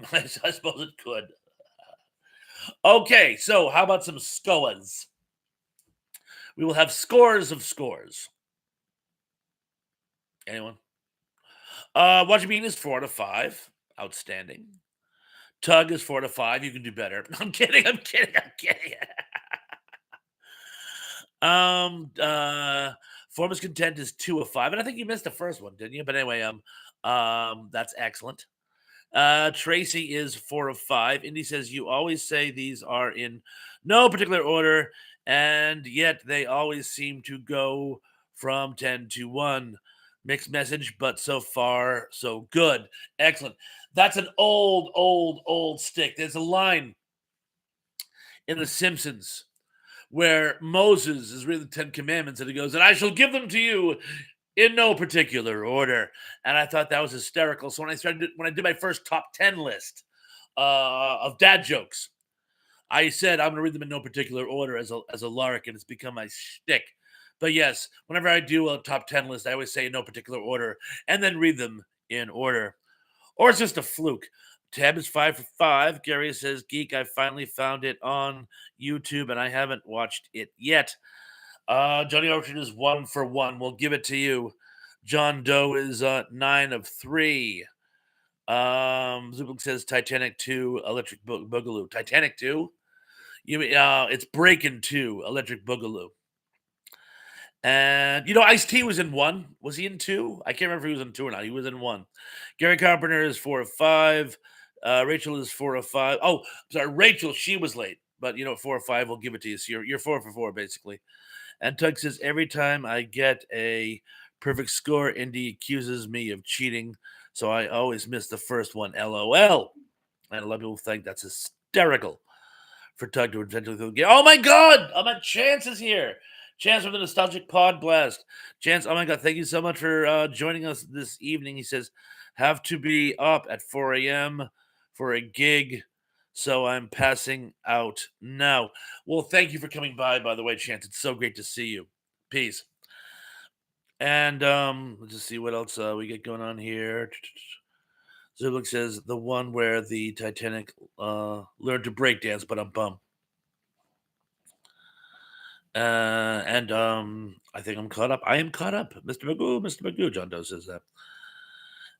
suppose it could. Okay, so how about some SCOAs? We will have scores of scores. Anyone? Watch Bean is 4 out of 5. Outstanding. Tug is 4 out of 5. You can do better. I'm kidding. I'm kidding. I'm kidding. Form Content is 2 of 5. And I think you missed the first one, didn't you? But anyway, that's excellent. Tracy is 4 of 5. Indy says, you always say these are in no particular order, and yet they always seem to go from 10 to 1. Mixed message, but so far, so good. Excellent. That's an old stick. There's a line in The Simpsons where Moses is reading the Ten Commandments and he goes, and I shall give them to you in no particular order. And I thought that was hysterical. So when I did my first top 10 list of dad jokes, I said I'm going to read them in no particular order as a lark, and it's become my shtick. But yes, whenever I do a top 10 list, I always say in no particular order and then read them in order. Or it's just a fluke. Tab is 5 for 5. Gary says, Geek, I finally found it on YouTube and I haven't watched it yet. Johnny Orchard is 1 for 1. We'll give it to you. John Doe is 9 of 3. Zubik says Titanic 2, Electric Boogaloo. Titanic 2? You mean, it's Breaking 2, Electric Boogaloo. And, Ice-T was in 1. Was he in 2? I can't remember if he was in 2 or not. He was in 1. Gary Carpenter is 4 of 5. Rachel is 4 of 5. Oh, sorry, Rachel, she was late. But, 4 of 5, we'll give it to you. So you're 4 for 4, basically. And Tug says, every time I get a perfect score, Indy accuses me of cheating. So I always miss the first one. LOL. And a lot of people think that's hysterical for Tug to eventually get. Oh, my God. Oh, my Chance is here. Chance from the Nostalgic Pod Blast. Chance, oh my God, thank you so much for joining us this evening. He says, have to be up at 4 a.m. for a gig, so I'm passing out now. Well, thank you for coming by the way, Chance. It's so great to see you. Peace. And let's just see what else we get going on here. Zublik says the one where the Titanic learned to break dance, but I'm bummed. And I think I'm caught up. I am caught up. Mr. Magoo, Mr. Magoo. John Doe says that.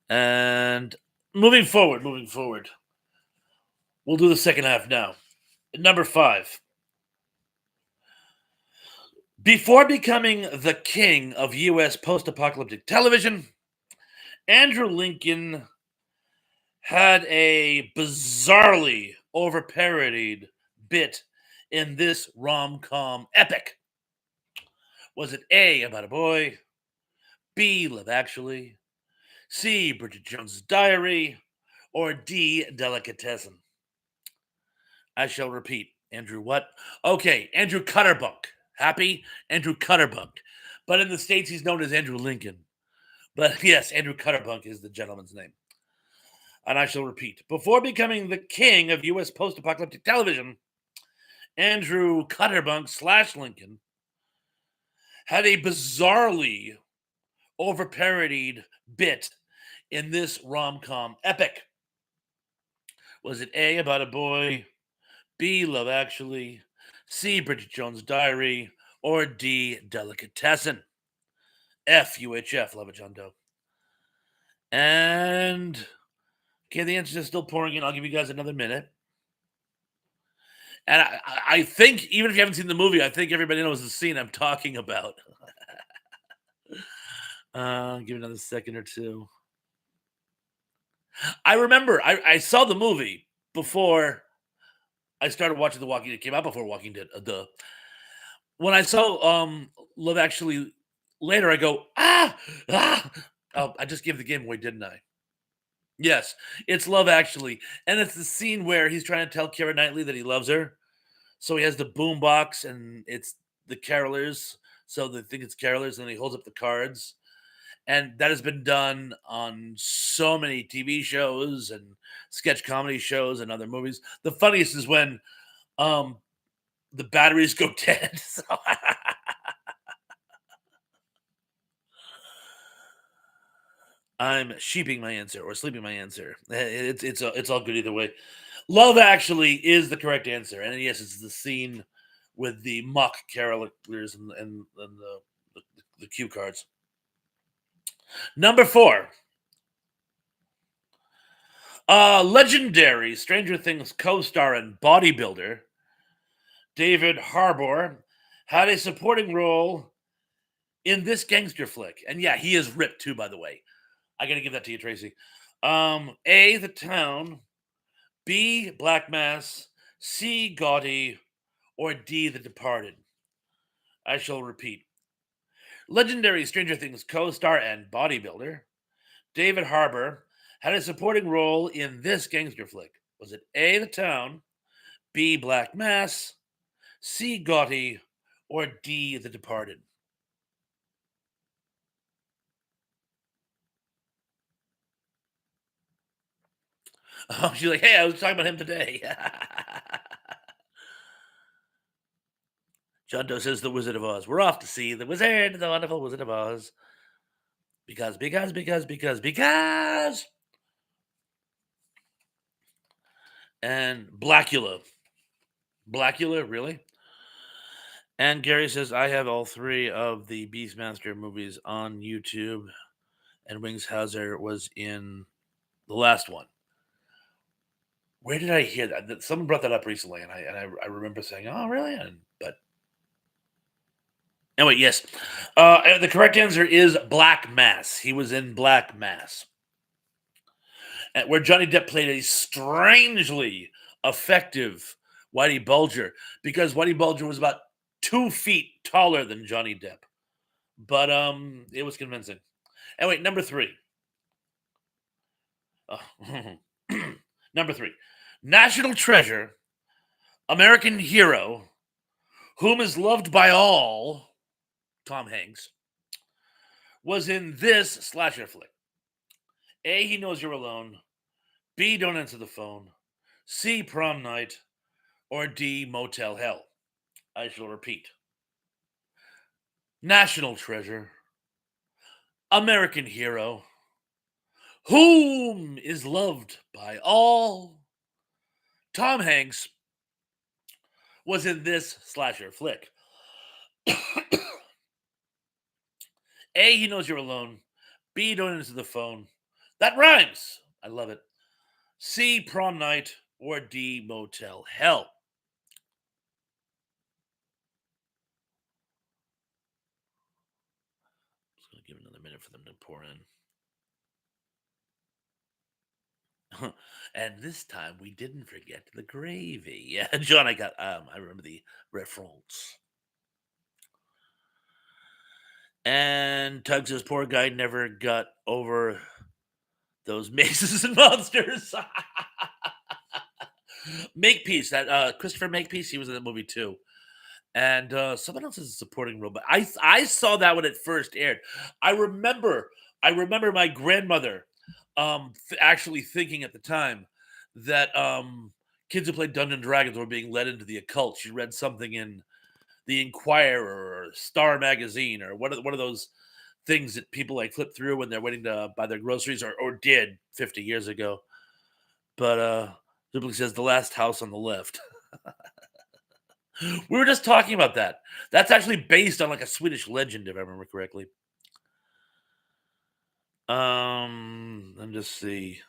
And moving forward, we'll do the second half now. Number 5. Before becoming the king of U.S. post-apocalyptic television, Andrew Lincoln had a bizarrely over-parodied bit in this rom-com epic. Was it A, About a Boy, B, Love Actually, C, Bridget Jones's Diary, or D, Delicatessen? I shall repeat. Andrew what? Okay, Andrew Cutterbunk. Happy? Andrew Cutterbunk. But in the States, he's known as Andrew Lincoln. But yes, Andrew Cutterbunk is the gentleman's name. And I shall repeat. Before becoming the king of U.S. post-apocalyptic television, Andrew Cutterbunk / Lincoln had a bizarrely over-parodied bit in this rom-com epic. Was it A, About a Boy, B, Love Actually, C, Bridget Jones's Diary, or D, Delicatessen? F, UHF, love it, John Doe. And, okay, the answers are still pouring in. I'll give you guys another minute. And I think, even if you haven't seen the movie, I think everybody knows the scene I'm talking about. Give it another second or two. I remember, I saw the movie before I started watching The Walking Dead. It came out before Walking Dead. Duh. When I saw Love Actually later, I go, ah. Oh, I just gave the game away, didn't I? Yes, it's Love Actually. And it's the scene where he's trying to tell Keira Knightley that he loves her. So he has the boom box and it's the carolers. So they think it's carolers, and he holds up the cards. And that has been done on so many TV shows and sketch comedy shows and other movies. The funniest is when the batteries go dead. So I'm sheeping my answer or sleeping my answer. It's all good either way. Love Actually is the correct answer, and yes, it's the scene with the mock carolers and the cue cards. Number 4. Legendary Stranger Things co-star and bodybuilder David Harbour had a supporting role in this gangster flick. And yeah, he is ripped too, by the way. I gotta give that to you, Tracy. A, The Town, B, Black Mass, C, Gaudy, or D, The Departed. I shall repeat. Legendary Stranger Things co-star and bodybuilder David Harbour had a supporting role in this gangster flick. Was it A, The Town, B, Black Mass, C, Gaudy, or D, The Departed? Oh, she's like, hey, I was talking about him today. John Doe says The Wizard of Oz. We're off to see The Wizard, the Wonderful Wizard of Oz. Because. And Blackula. Blackula, really? And Gary says, I have all 3 of the Beastmaster movies on YouTube, and Wings Hauser was in the last one. Where did I hear that? Someone brought that up recently, and I remember saying, "Oh, really?" But anyway, yes, the correct answer is Black Mass. He was in Black Mass, where Johnny Depp played a strangely effective Whitey Bulger, because Whitey Bulger was about 2 feet taller than Johnny Depp, but it was convincing. Anyway, number 3. Number 3. National treasure, American hero, whom is loved by all, Tom Hanks, was in this slasher flick. A, He Knows You're Alone. B, don't answer the phone. C, prom night. Or D, motel hell. I shall repeat. National treasure. American hero. Whom is loved by all. Tom Hanks was in this slasher flick. A, he knows you're alone. B, don't answer the phone. That rhymes. I love it. C, prom night. Or D, motel hell. Just going to give another minute for them to pour in. And this time we didn't forget the gravy. Yeah, John, I remember the reference. And Tug says, poor guy never got over those mazes and monsters. Makepeace, that Christopher Makepeace, he was in that movie too. And someone else is a supporting role, but I saw that when it first aired. I remember my grandmother actually thinking at the time that kids who played Dungeons and Dragons were being led into the occult. She read something in the Inquirer or Star magazine or one of those things that people like flip through when they're waiting to buy their groceries or did 50 years ago. But Zublik says the last house on the left. We were just talking about that. That's actually based on like a Swedish legend, if I remember correctly. Let me just see.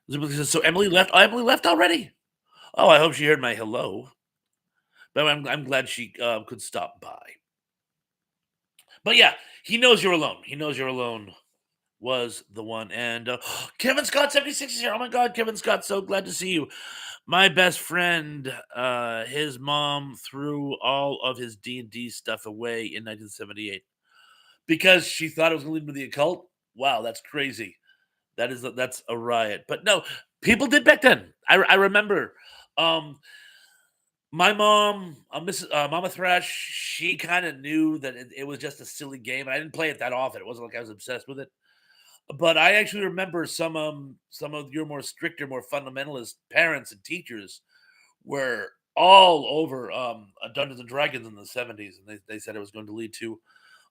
Zublik says, so Emily left. Oh, Emily left already. Oh, I hope she heard my hello. But I'm glad she could stop by. But yeah, he knows you're alone. He knows you're alone was the one. And Kevin Scott 76 is here. Oh my God, Kevin Scott, so glad to see you. My best friend, his mom threw all of his D&D stuff away in 1978 because she thought it was going to lead to the occult. Wow, that's crazy. That's a riot. But no, people did back then. I remember. My mom, Mrs. Mama Thrash, she kind of knew that it was just a silly game. And I didn't play it that often. It wasn't like I was obsessed with it. But I actually remember some of your more stricter, more fundamentalist parents and teachers were all over Dungeons and Dragons in the 70s, and they said it was going to lead to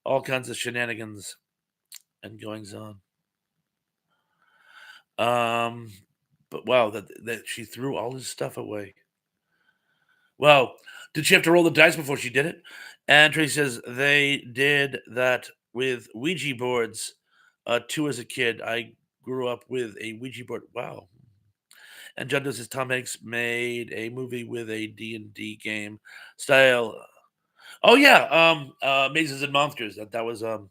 all kinds of shenanigans and goings on. But wow, that she threw all his stuff away. Wow, did she have to roll the dice before she did it? And Tracy says they did that with Ouija boards too as a kid. I grew up with a Ouija board. Wow. And John does his Tom Hanks made a movie with a D&D game style. Oh yeah, Mazes and Monsters. That was the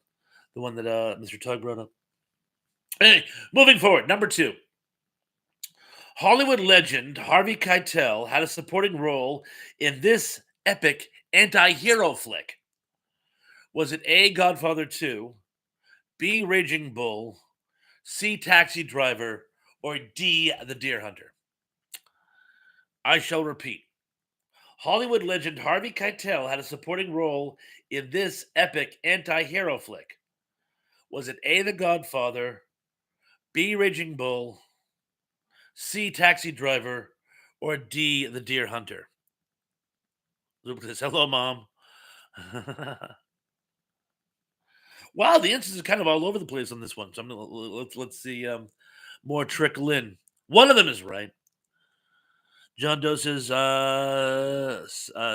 one that Mr. Tug brought up. Hey, moving forward, number 2. Hollywood legend Harvey Keitel had a supporting role in this epic anti-hero flick. Was it A, Godfather 2, B, Raging Bull, C, Taxi Driver, or D, The Deer Hunter? I shall repeat. Hollywood legend Harvey Keitel had a supporting role in this epic anti-hero flick. Was it A, The Godfather, B, Raging Bull, C, Taxi Driver, or D, The Deer Hunter? Luke says, hello, Mom. Wow, the answers are kind of all over the place on this one. So let's see more trickle in. One of them is right. John Doe says,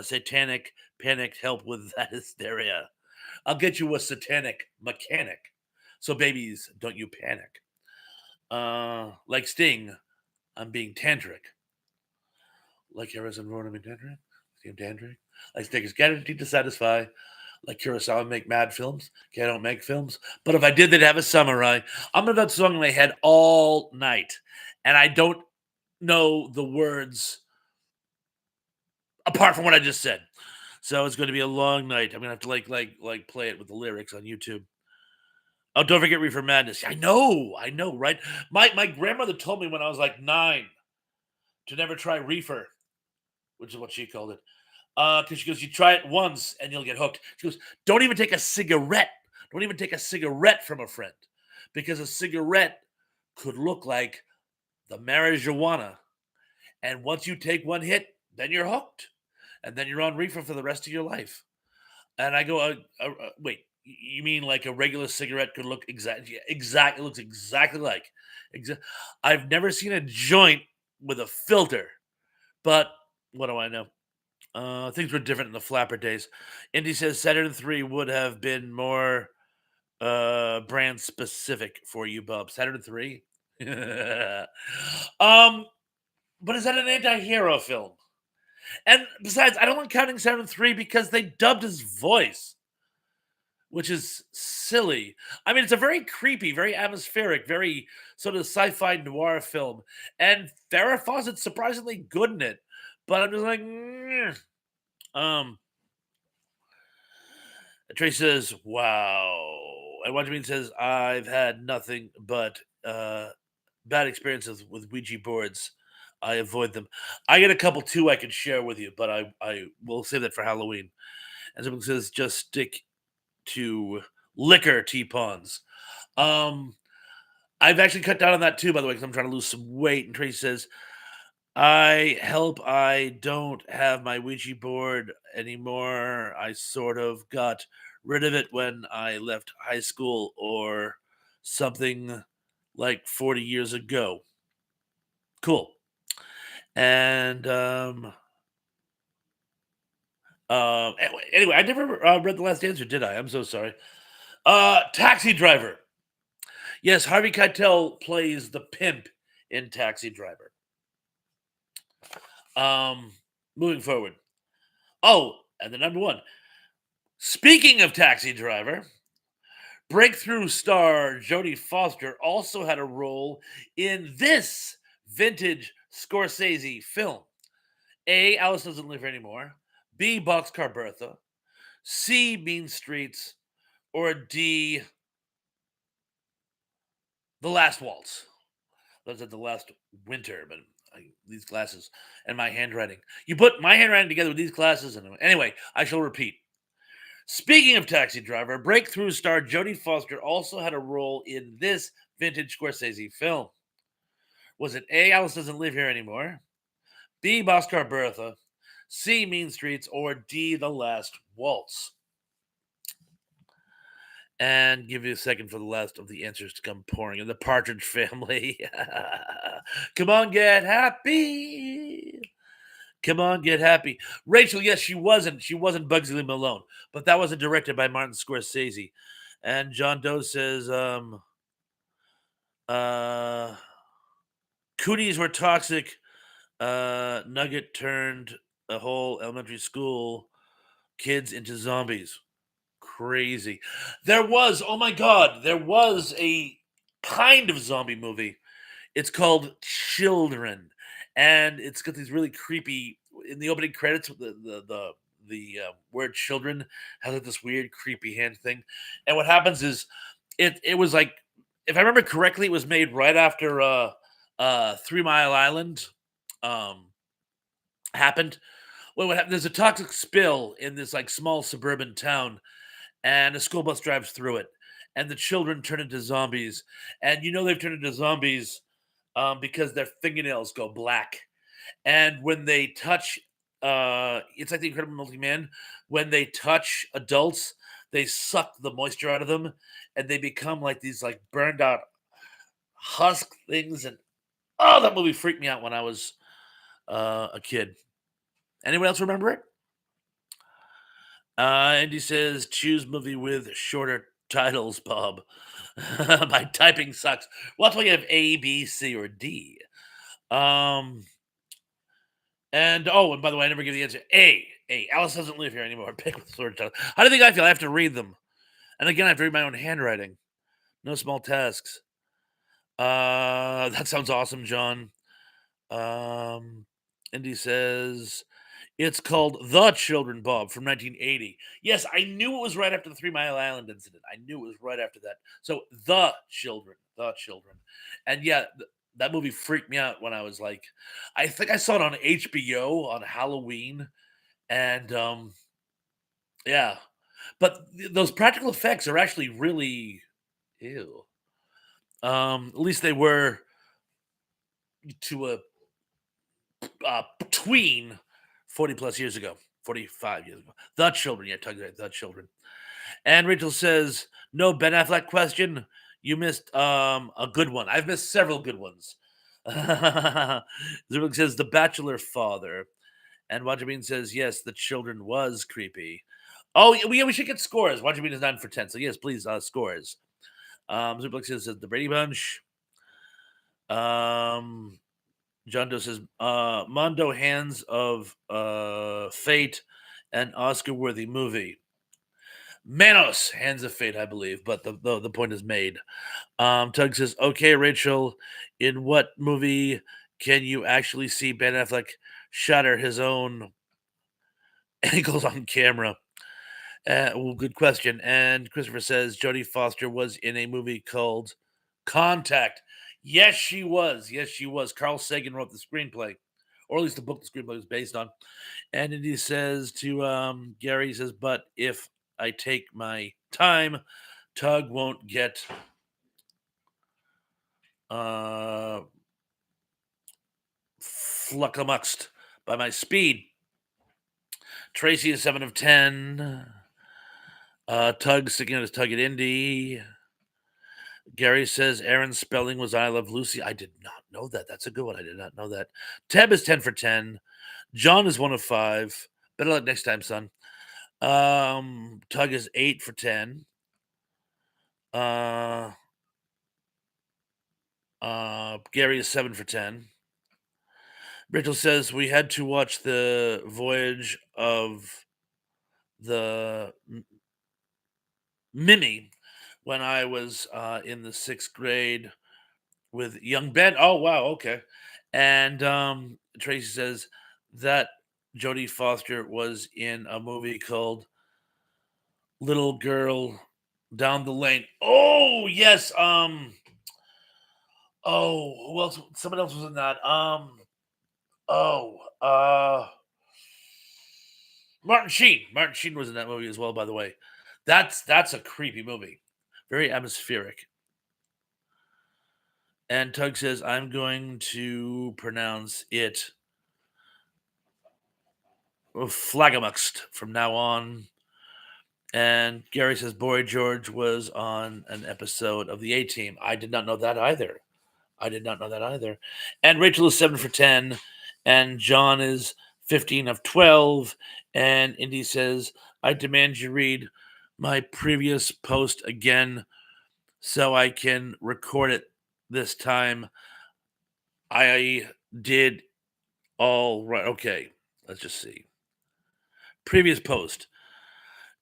satanic panicked help with that hysteria. I'll get you a satanic mechanic. So babies, don't you panic. Like Sting, I'm being tantric. Like Harrison Ford, I'm being tantric. Tantric. Like Sting is guaranteed to satisfy. Like Kurosawa make mad films. Okay, I don't make films. But if I did, they'd have a samurai. I'm gonna have that song in my head all night. And I don't know the words apart from what I just said. So it's going to be a long night. I'm gonna have to like play it with the lyrics on YouTube. Oh, don't forget Reefer Madness. I know, right? My grandmother told me when I was like 9 to never try reefer, which is what she called it. Because she goes, you try it once and you'll get hooked. She goes, don't even take a cigarette. Don't even take a cigarette from a friend, because a cigarette could look like the marijuana. And once you take one hit, then you're hooked. And then you're on reefer for the rest of your life. And I go, wait, you mean like a regular cigarette could look exactly, exactly, it looks exactly like. Exa- I've never seen a joint with a filter, but what do I know? Things were different in the flapper days. Indy says Saturn 3 would have been more brand specific for you, Bub. Saturn 3? um, but is that an anti-hero film? And besides, I don't like counting Saturn 3 because they dubbed his voice, which is silly. I mean, it's a very creepy, very atmospheric, very sort of sci-fi noir film. And Farrah Fawcett's surprisingly good in it. But I'm just like, "Meh." um, Trace says, "Wow." And Watchman says, "I've had nothing but bad experiences with Ouija boards. I avoid them. I get a couple too I can share with you, but I will save that for Halloween." And someone says, "Just stick to liquor teapawns." Um, I've actually cut down on that too, by the way, because I'm trying to lose some weight. And Trace says, I don't have my Ouija board anymore. I sort of got rid of it when I left high school or something like 40 years ago. Cool. And anyway, I never read the last answer, did I? I'm so sorry. Taxi Driver. Yes, Harvey Keitel plays the pimp in Taxi Driver. Um, moving forward. Oh, and the number one. Speaking of Taxi Driver, breakthrough star Jodie Foster also had a role in this vintage Scorsese film. A. Alice Doesn't Live Here Anymore. B. Boxcar Bertha. C. Mean Streets. Or D. The Last Waltz. That's at the last winter, but these glasses and my handwriting. You put my handwriting together with these glasses, and anyway, I shall repeat. Speaking of Taxi Driver, breakthrough star Jodie Foster also had a role in this vintage Scorsese film. Was it A. Alice Doesn't Live Here Anymore, B. Boxcar Bertha, C. Mean Streets, or D. The Last Waltz? And give you a second for the last of the answers to come pouring in. The Partridge Family. Come on, get happy. Come on, get happy. Rachel, yes, she wasn't. She wasn't Bugsy Lee Malone, but that wasn't directed by Martin Scorsese. And John Doe says, uh, cooties were toxic. Nugget turned a whole elementary school kids into zombies. Crazy. There was, oh my God, there was a kind of zombie movie. It's called Children, and it's got these really creepy in the opening credits. The word "children" has like this weird, creepy hand thing, and what happens is it was like, if I remember correctly, it was made right after 3 Mile Island um, happened. Well, what happened? There's a toxic spill in this like small suburban town, and a school bus drives through it, and the children turn into zombies, and you know they've turned into zombies because their fingernails go black. And when they touch, it's like the Incredible Multi Man. When they touch adults, they suck the moisture out of them, and they become like these like burned out husk things. And oh, that movie freaked me out when I was a kid. Anyone else remember it? Andy says choose movie with shorter titles, Bob. My typing sucks. Well, that's why you have A, B, C, or D. Um, and by the way, I never give the answer. A. Alice doesn't live here anymore. Pick with sword title. How do you think I feel? I have to read them, and again, I have to read my own handwriting. No small tasks. That sounds awesome, John. Um, Indy says it's called The Children, Bob, from 1980. Yes, I knew it was right after the 3 Mile Island incident. I knew it was right after that. So The Children, and yeah, that movie freaked me out when I was like, I think I saw it on HBO on Halloween, and yeah, but those practical effects are actually really ew. At least they were to a tween 40 plus years ago, 45 years ago. The Children, yeah, talking about The Children. And Rachel says, no Ben Affleck question. You missed a good one. I've missed several good ones. Zurich says, The Bachelor Father. And Wajabin says, yes, The Children was creepy. Oh, yeah, we should get scores. Wajabin is 9 for 10. So, yes, please, scores. Zublik says, The Brady Bunch. John Doe says, Mondo Hands of Fate, an Oscar worthy movie. Manos, Hands of Fate, I believe, but the point is made. Tug says, okay, Rachel, in what movie can you actually see Ben Affleck shatter his own ankles on camera? Well, good question. And Christopher says Jodie Foster was in a movie called Contact. Yes, she was. Yes, she was. Carl Sagan wrote the screenplay, or at least the book the screenplay was based on. And then he says to Gary, he says, but if I take my time, Tug won't get fluckamuxed by my speed. Tracy is 7 of 10. Tug sticking out his Tug at Indy. Gary says Aaron's spelling was I Love Lucy. I did not know that. That's a good one. I did not know that. Teb is 10 for 10. John is 1 of 5. Better luck next time, son. Tug is 8 for 10. Gary is 7 for 10. Rachel says we had to watch the voyage of the Mimi when I was in the 6th grade with young Ben. Oh, wow. Okay. And Tracy says that Jodie Foster was in a movie called Little Girl Down the Lane. Oh, yes. Who else? Someone else was in that. Oh, Martin Sheen. Martin Sheen was in that movie as well, by the way. That's a creepy movie. Very atmospheric. And Tug says, I'm going to pronounce it Flagamuxed from now on. And Gary says, Boy George was on an episode of the A Team. I did not know that either. And Rachel is 7 for 10. And John is 15 of 12. And Indy says, I demand you read my previous post again so I can record it this time. I did all right. Okay, let's just see. Previous post.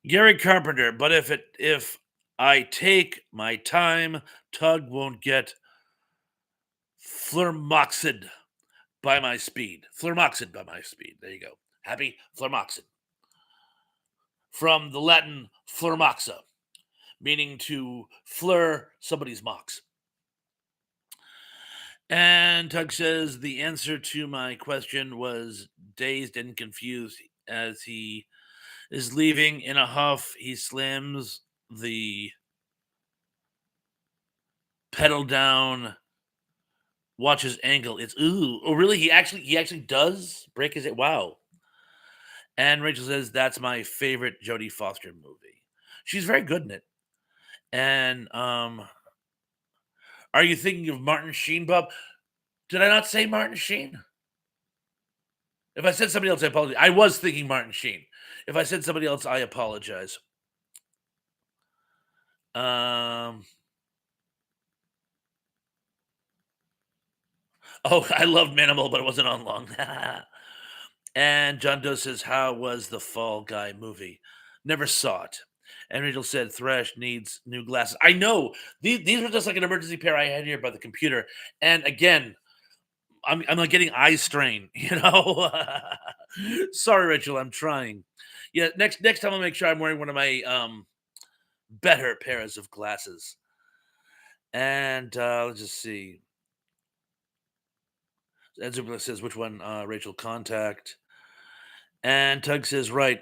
Gary Carpenter, but if I take my time, Tug won't get flirmoxed by my speed. Flirmoxed by my speed. There you go. Happy flirmoxed. From the Latin flirmoxa, meaning to fleur somebody's mox. And Tug says the answer to my question was dazed and confused as he is leaving in a huff. He slams the pedal down, watches ankle. It's ooh. Oh, really? He actually does break his. Wow. And Rachel says that's my favorite Jodie Foster movie. She's very good in it. And are you thinking of Martin Sheen, Bob? Did I not say Martin Sheen? If I said somebody else, I apologize. I was thinking Martin Sheen. If I said somebody else, I apologize. Oh, I loved Manimal, but it wasn't on long. And John Doe says, how was the Fall Guy movie? Never saw it. And Rachel said, Thresh needs new glasses. I know. These were just like an emergency pair I had here by the computer. And again, I'm like getting eye strain, Sorry, Rachel, I'm trying. Yeah, next time I'll make sure I'm wearing one of my better pairs of glasses. And let's just see. And Zubla says which one Rachel contact. And Tug says right.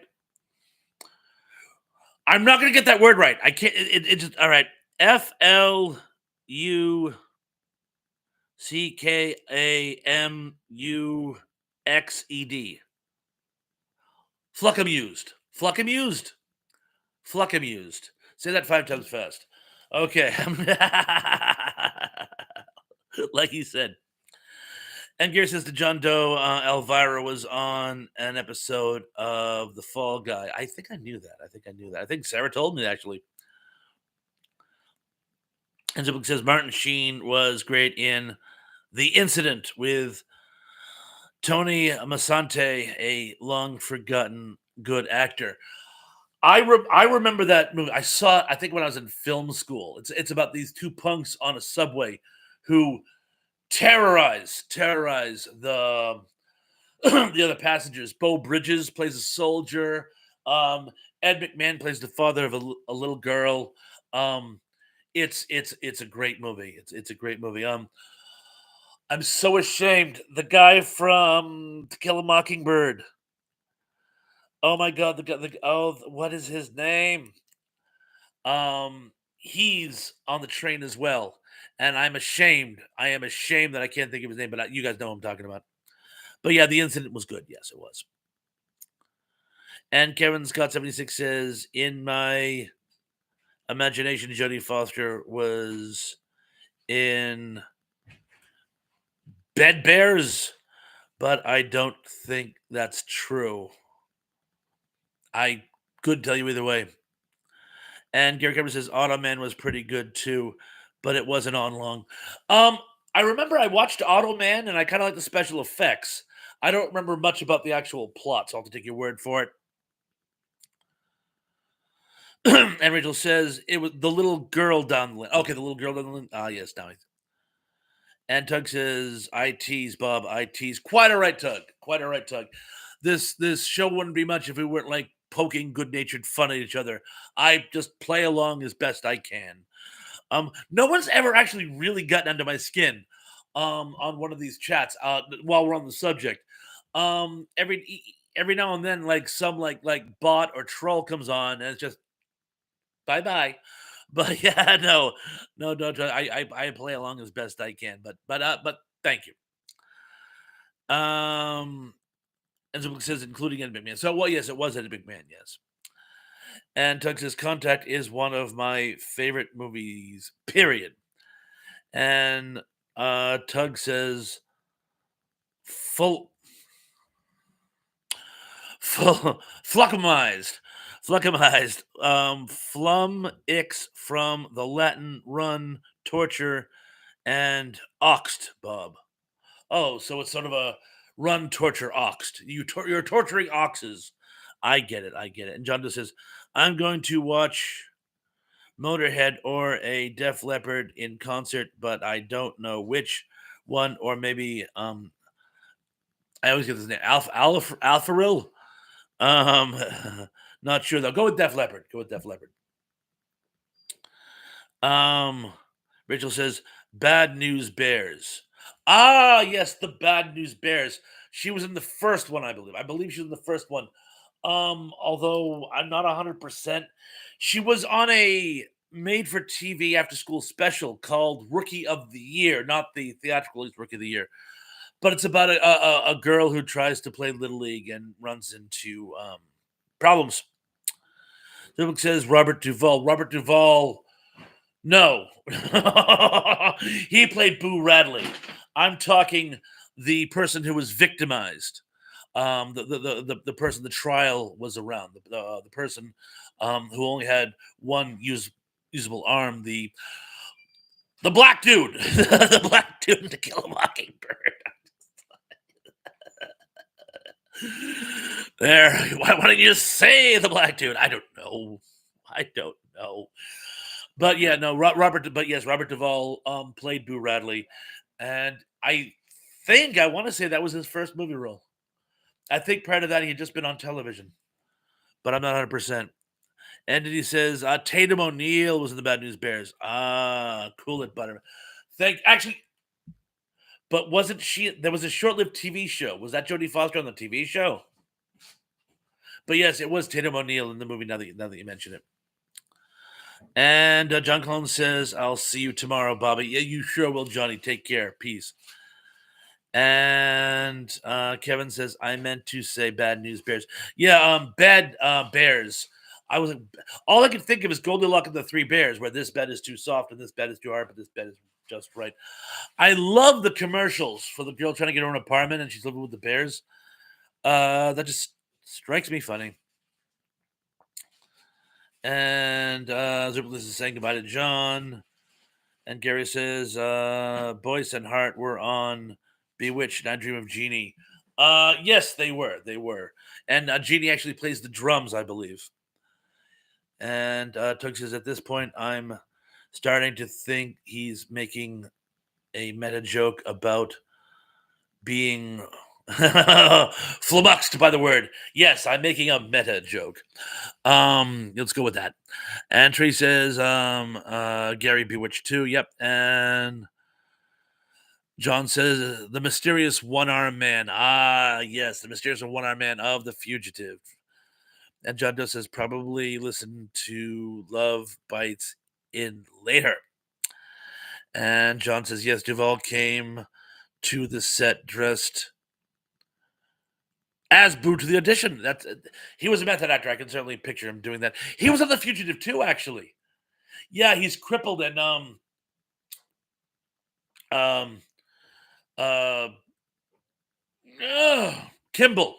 I'm not gonna get that word right. I can't. It just all right. FLUCK. Ckamuxed. Fluckamused. Fluckamused. Fluckamused. Say that 5 times fast. Okay. Like you said. And Gary says to John Doe, Elvira was on an episode of The Fall Guy. I think I knew that. I think Sarah told me, actually. And Ziplik says Martin Sheen was great in The Incident with Tony Masante, a long forgotten good actor. I remember that movie. I saw it, I think, when I was in film school. It's about these two punks on a subway who terrorize the the other passengers. Beau Bridges plays a soldier. Um, Ed McMahon plays the father of a little girl. Um, it's a great movie. It's a great movie. I'm so ashamed. The guy from To Kill a Mockingbird. Oh my god, what is his name? He's on the train as well, and I'm ashamed. I am ashamed that I can't think of his name, but you guys know what I'm talking about. But yeah, the incident was good. Yes, it was. And Kevin Scott 76 says, in my imagination, Jodie Foster was in Bed Bears, but I don't think that's true. I couldn't tell you either way. And Gary Cameron says Automan was pretty good too, but it wasn't on long. Um, I remember I watched Automan and I kind of like the special effects. I don't remember much about the actual plot, so I'll have to take your word for it. And Rachel says it was the little girl down the lane. Okay, the little girl down the lane. Ah, yes, now. And Tug says, "I tease, Bob. I tease." Quite all right, Tug. Quite all right, Tug. This show wouldn't be much if we weren't like poking good-natured fun at each other. I just play along as best I can. No one's ever actually really gotten under my skin on one of these chats while we're on the subject. Every now and then, like some like bot or troll comes on, and it's just bye bye. But yeah, no, don't. I play along as best I can, but thank you. And so it says including Ed McMahon. So well, yes, it was Ed McMahon, yes. And Tug says Contact is one of my favorite movies, period. And Tug says full fluckamized. Fluckamized. Flum ix from the Latin run, torture, and oxed, Bob. Oh, so it's sort of a run, torture, oxed. You're torturing oxes. I get it. I get it. And John just says, I'm going to watch Motorhead or a Def Leppard in concert, but I don't know which one, or maybe I always get this name, Alpharil. Um, not sure though. Go with Def Leppard. Go with Def Leppard. Rachel says, "Bad News Bears." Ah, yes, the Bad News Bears. She was in the first one, I believe. I believe she was in the first one. Although I'm not 100%. She was on a made for TV after school special called Rookie of the Year, not the theatrical Rookie of the Year. But it's about a girl who tries to play Little League and runs into problems. Someone says Robert Duvall. Robert Duvall, no. He played Boo Radley. I'm talking the person who was victimized. The person the trial was around. The person who only had one usable arm. The black dude. The black dude to Kill a Mockingbird. There. Why don't you say the black dude? I don't know. I don't know. But yeah, no, Robert. But yes, Robert Duvall played Boo Radley, and I want to say that was his first movie role. I think prior to that he had just been on television, but I'm not 100%. And then he says Tatum O'Neal was in the Bad News Bears. Ah, cool it, butter. Actually, but wasn't she? There was a short-lived TV show. Was that Jodie Foster on the TV show? But yes, it was Tatum O'Neal in the movie. Now that you mention it. And John Clone says, I'll see you tomorrow, Bobby. Yeah, you sure will, Johnny. Take care. Peace. And Kevin says, I meant to say bad news bears. Yeah, bad bears. I was all I could think of is Goldilocks and the Three Bears, where this bed is too soft and this bed is too hard, but this bed is just right. I love the commercials for the girl trying to get her own apartment and she's living with the bears. That just strikes me funny. And Zipperless is saying goodbye to John. And Gary says, Boyce and Hart were on Bewitched and I Dream of Jeannie. Yes, they were. They were. And Jeannie actually plays the drums, I believe. And Tug says, at this point, I'm starting to think he's making a meta joke about being flummoxed by the word. Yes, I'm making a meta joke. Let's go with that. And Trey says, Gary Bewitched too. Yep. And John says, the mysterious one-armed man. Ah, yes, the mysterious one-armed man of The Fugitive. And John Doe says, probably listen to Love Bites in later. And John says, yes, Duvall came to the set dressed as Boo to the audition. That's he was a method actor. I can certainly picture him doing that. He was on The Fugitive too, actually. Yeah, he's crippled and uh, Kimball,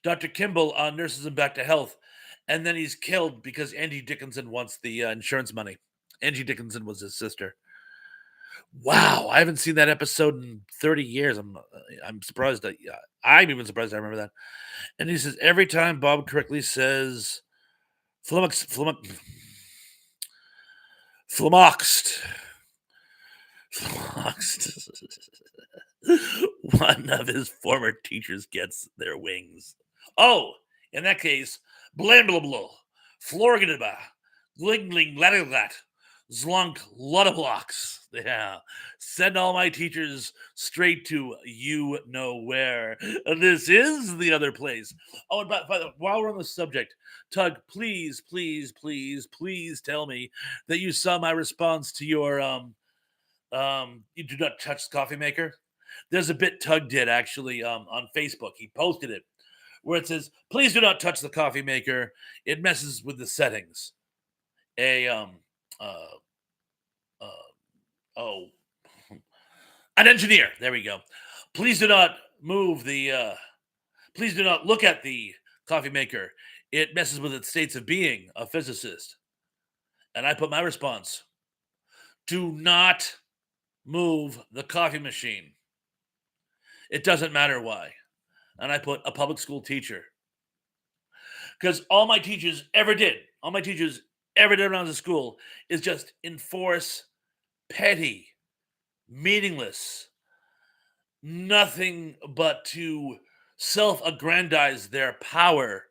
Dr. Kimball, nurses him back to health, and then he's killed because Angie Dickinson wants the insurance money. Angie Dickinson was his sister. Wow, I haven't seen that episode in 30 years. I'm surprised that I'm even surprised I remember that. And he says every time Bob correctly says flummoxed, flummoxed. One of his former teachers gets their wings. Oh, in that case, blah blah blah, florganaba, glingling ladaglat, zlunk blocks. Yeah, send all my teachers straight to you know where. This is the other place. Oh, and by the while we're on the subject, Tug, please, please, please, please tell me that you saw my response to your you do not touch the coffee maker. There's a bit Tug did actually on Facebook. He posted it where it says, "Please do not touch the coffee maker. It messes with the settings." A uh, uh oh, an engineer. There we go. Please do not move the. Please do not look at the coffee maker. It messes with its states of being. A physicist. And I put my response: Do not move the coffee machine. It doesn't matter why. And I put a public school teacher. Because all my teachers ever did, all my teachers ever did around the school is just enforce petty, meaningless, nothing but to self aggrandize their power,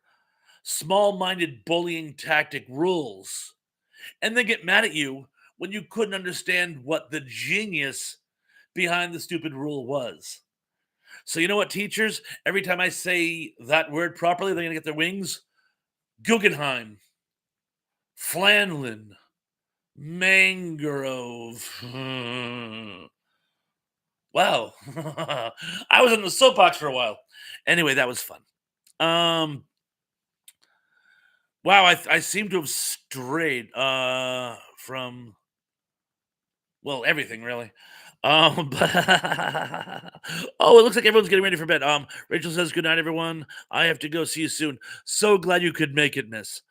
small minded bullying tactic rules, and then get mad at you when you couldn't understand what the genius behind the stupid rule was. So, you know what, teachers? Every time I say that word properly, they're going to get their wings. Guggenheim, Flanlin, Mangrove. Wow. I was in the soapbox for a while. Anyway, that was fun. Wow, I seem to have strayed from well, everything really. But oh, it looks like everyone's getting ready for bed. Rachel says good night, everyone. I have to go. See you soon. So glad you could make it, Miss.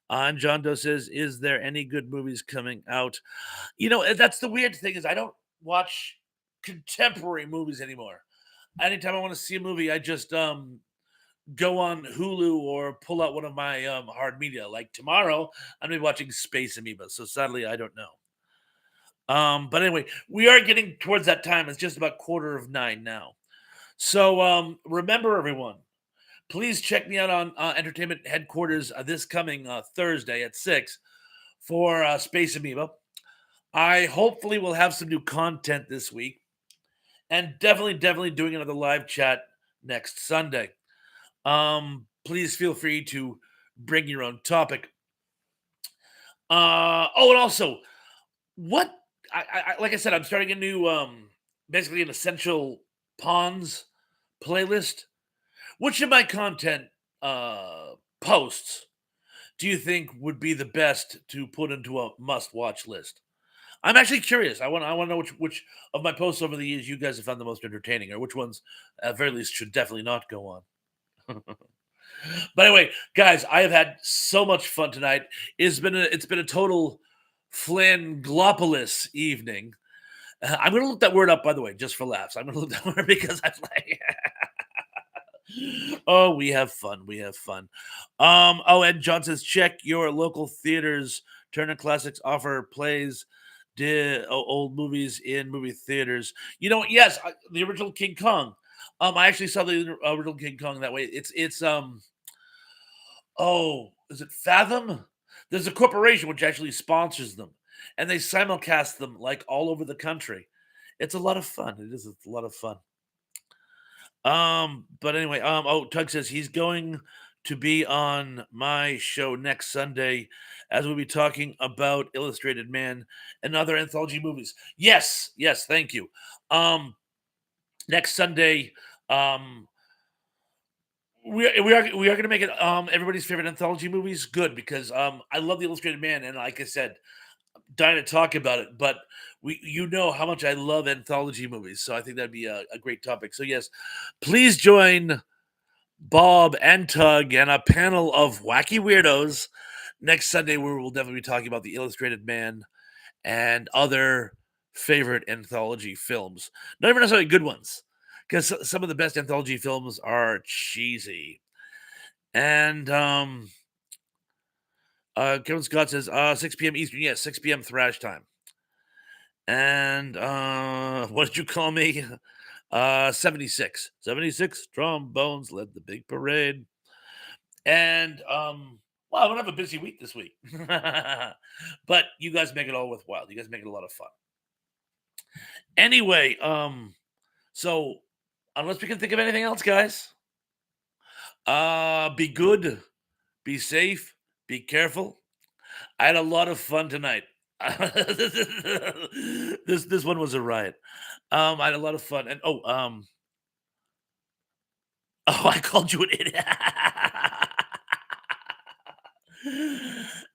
And John Doe says, "Is there any good movies coming out?" You know, that's the weird thing is I don't watch contemporary movies anymore. Anytime I want to see a movie, I just go on Hulu or pull out one of my hard media. Like tomorrow, I'm gonna be watching Space Amoeba. So sadly, I don't know. But anyway, we are getting towards that time. It's just about 9:15 now. So remember, everyone, please check me out on Entertainment Headquarters this coming Thursday at 6 for Space Amoeba. I hopefully will have some new content this week and definitely doing another live chat next Sunday. Please feel free to bring your own topic. Oh, and also, what like I said, I'm starting a new basically an essential pawns playlist. Which of my content uh posts do you think would be the best to put into a must watch list? I'm actually curious. I want to know which of my posts over the years you guys have found the most entertaining, or which ones at very least should definitely not go on. But anyway, guys, I have had so much fun tonight. It's been a total Flanglopolis evening. I'm gonna look that word up, by the way, just for laughs. I'm gonna look that word because I'm like, oh, we have fun. We have fun. Oh, and John says, check your local theaters. Turner Classics offer plays, old movies in movie theaters. You know, yes, the original King Kong. I actually saw the original King Kong that way. It's oh, is it Fathom? There's a corporation which actually sponsors them, and they simulcast them like all over the country. It's a lot of fun. It's a lot of fun. But anyway, oh, Tug says he's going to be on my show next Sunday as we'll be talking about Illustrated Man and other anthology movies. Yes, yes, thank you. Next Sunday, um, we are gonna make it everybody's favorite anthology movies. Good because I love the Illustrated Man, and like I said, dying to talk about it, but you know how much I love anthology movies, so I think that'd be a great topic. So yes, please join Bob and Tug and a panel of wacky weirdos next Sunday, where we'll definitely be talking about the Illustrated Man and other favorite anthology films. Not even necessarily good ones, because some of the best anthology films are cheesy. And Kevin Scott says 6 p.m. Eastern, yes, 6 p.m. thrash time. And what did you call me? 76. 76 trombones led the big parade. And well, I'm gonna have a busy week this week. But you guys make it all worthwhile. You guys make it a lot of fun. Anyway, so unless we can think of anything else, guys, be good, be safe, be careful. I had a lot of fun tonight. This one was a riot. I had a lot of fun, and oh, I called you an idiot.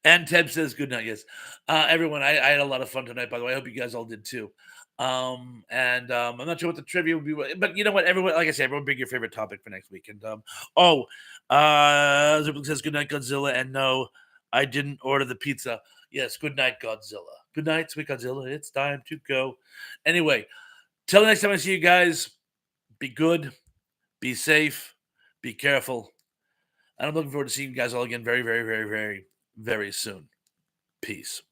And Ted says good night. Yes, everyone, I had a lot of fun tonight. By the way, I hope you guys all did too. And I'm not sure what the trivia would be, but you know what? Everyone, like I said, everyone, bring your favorite topic for next week. And oh, Zipling says good night, Godzilla, and no, I didn't order the pizza. Yes, good night, Godzilla. Good night, sweet Godzilla. It's time to go. Anyway, till the next time I see you guys, be good, be safe, be careful. And I'm looking forward to seeing you guys all again very, very, very, very, very soon. Peace.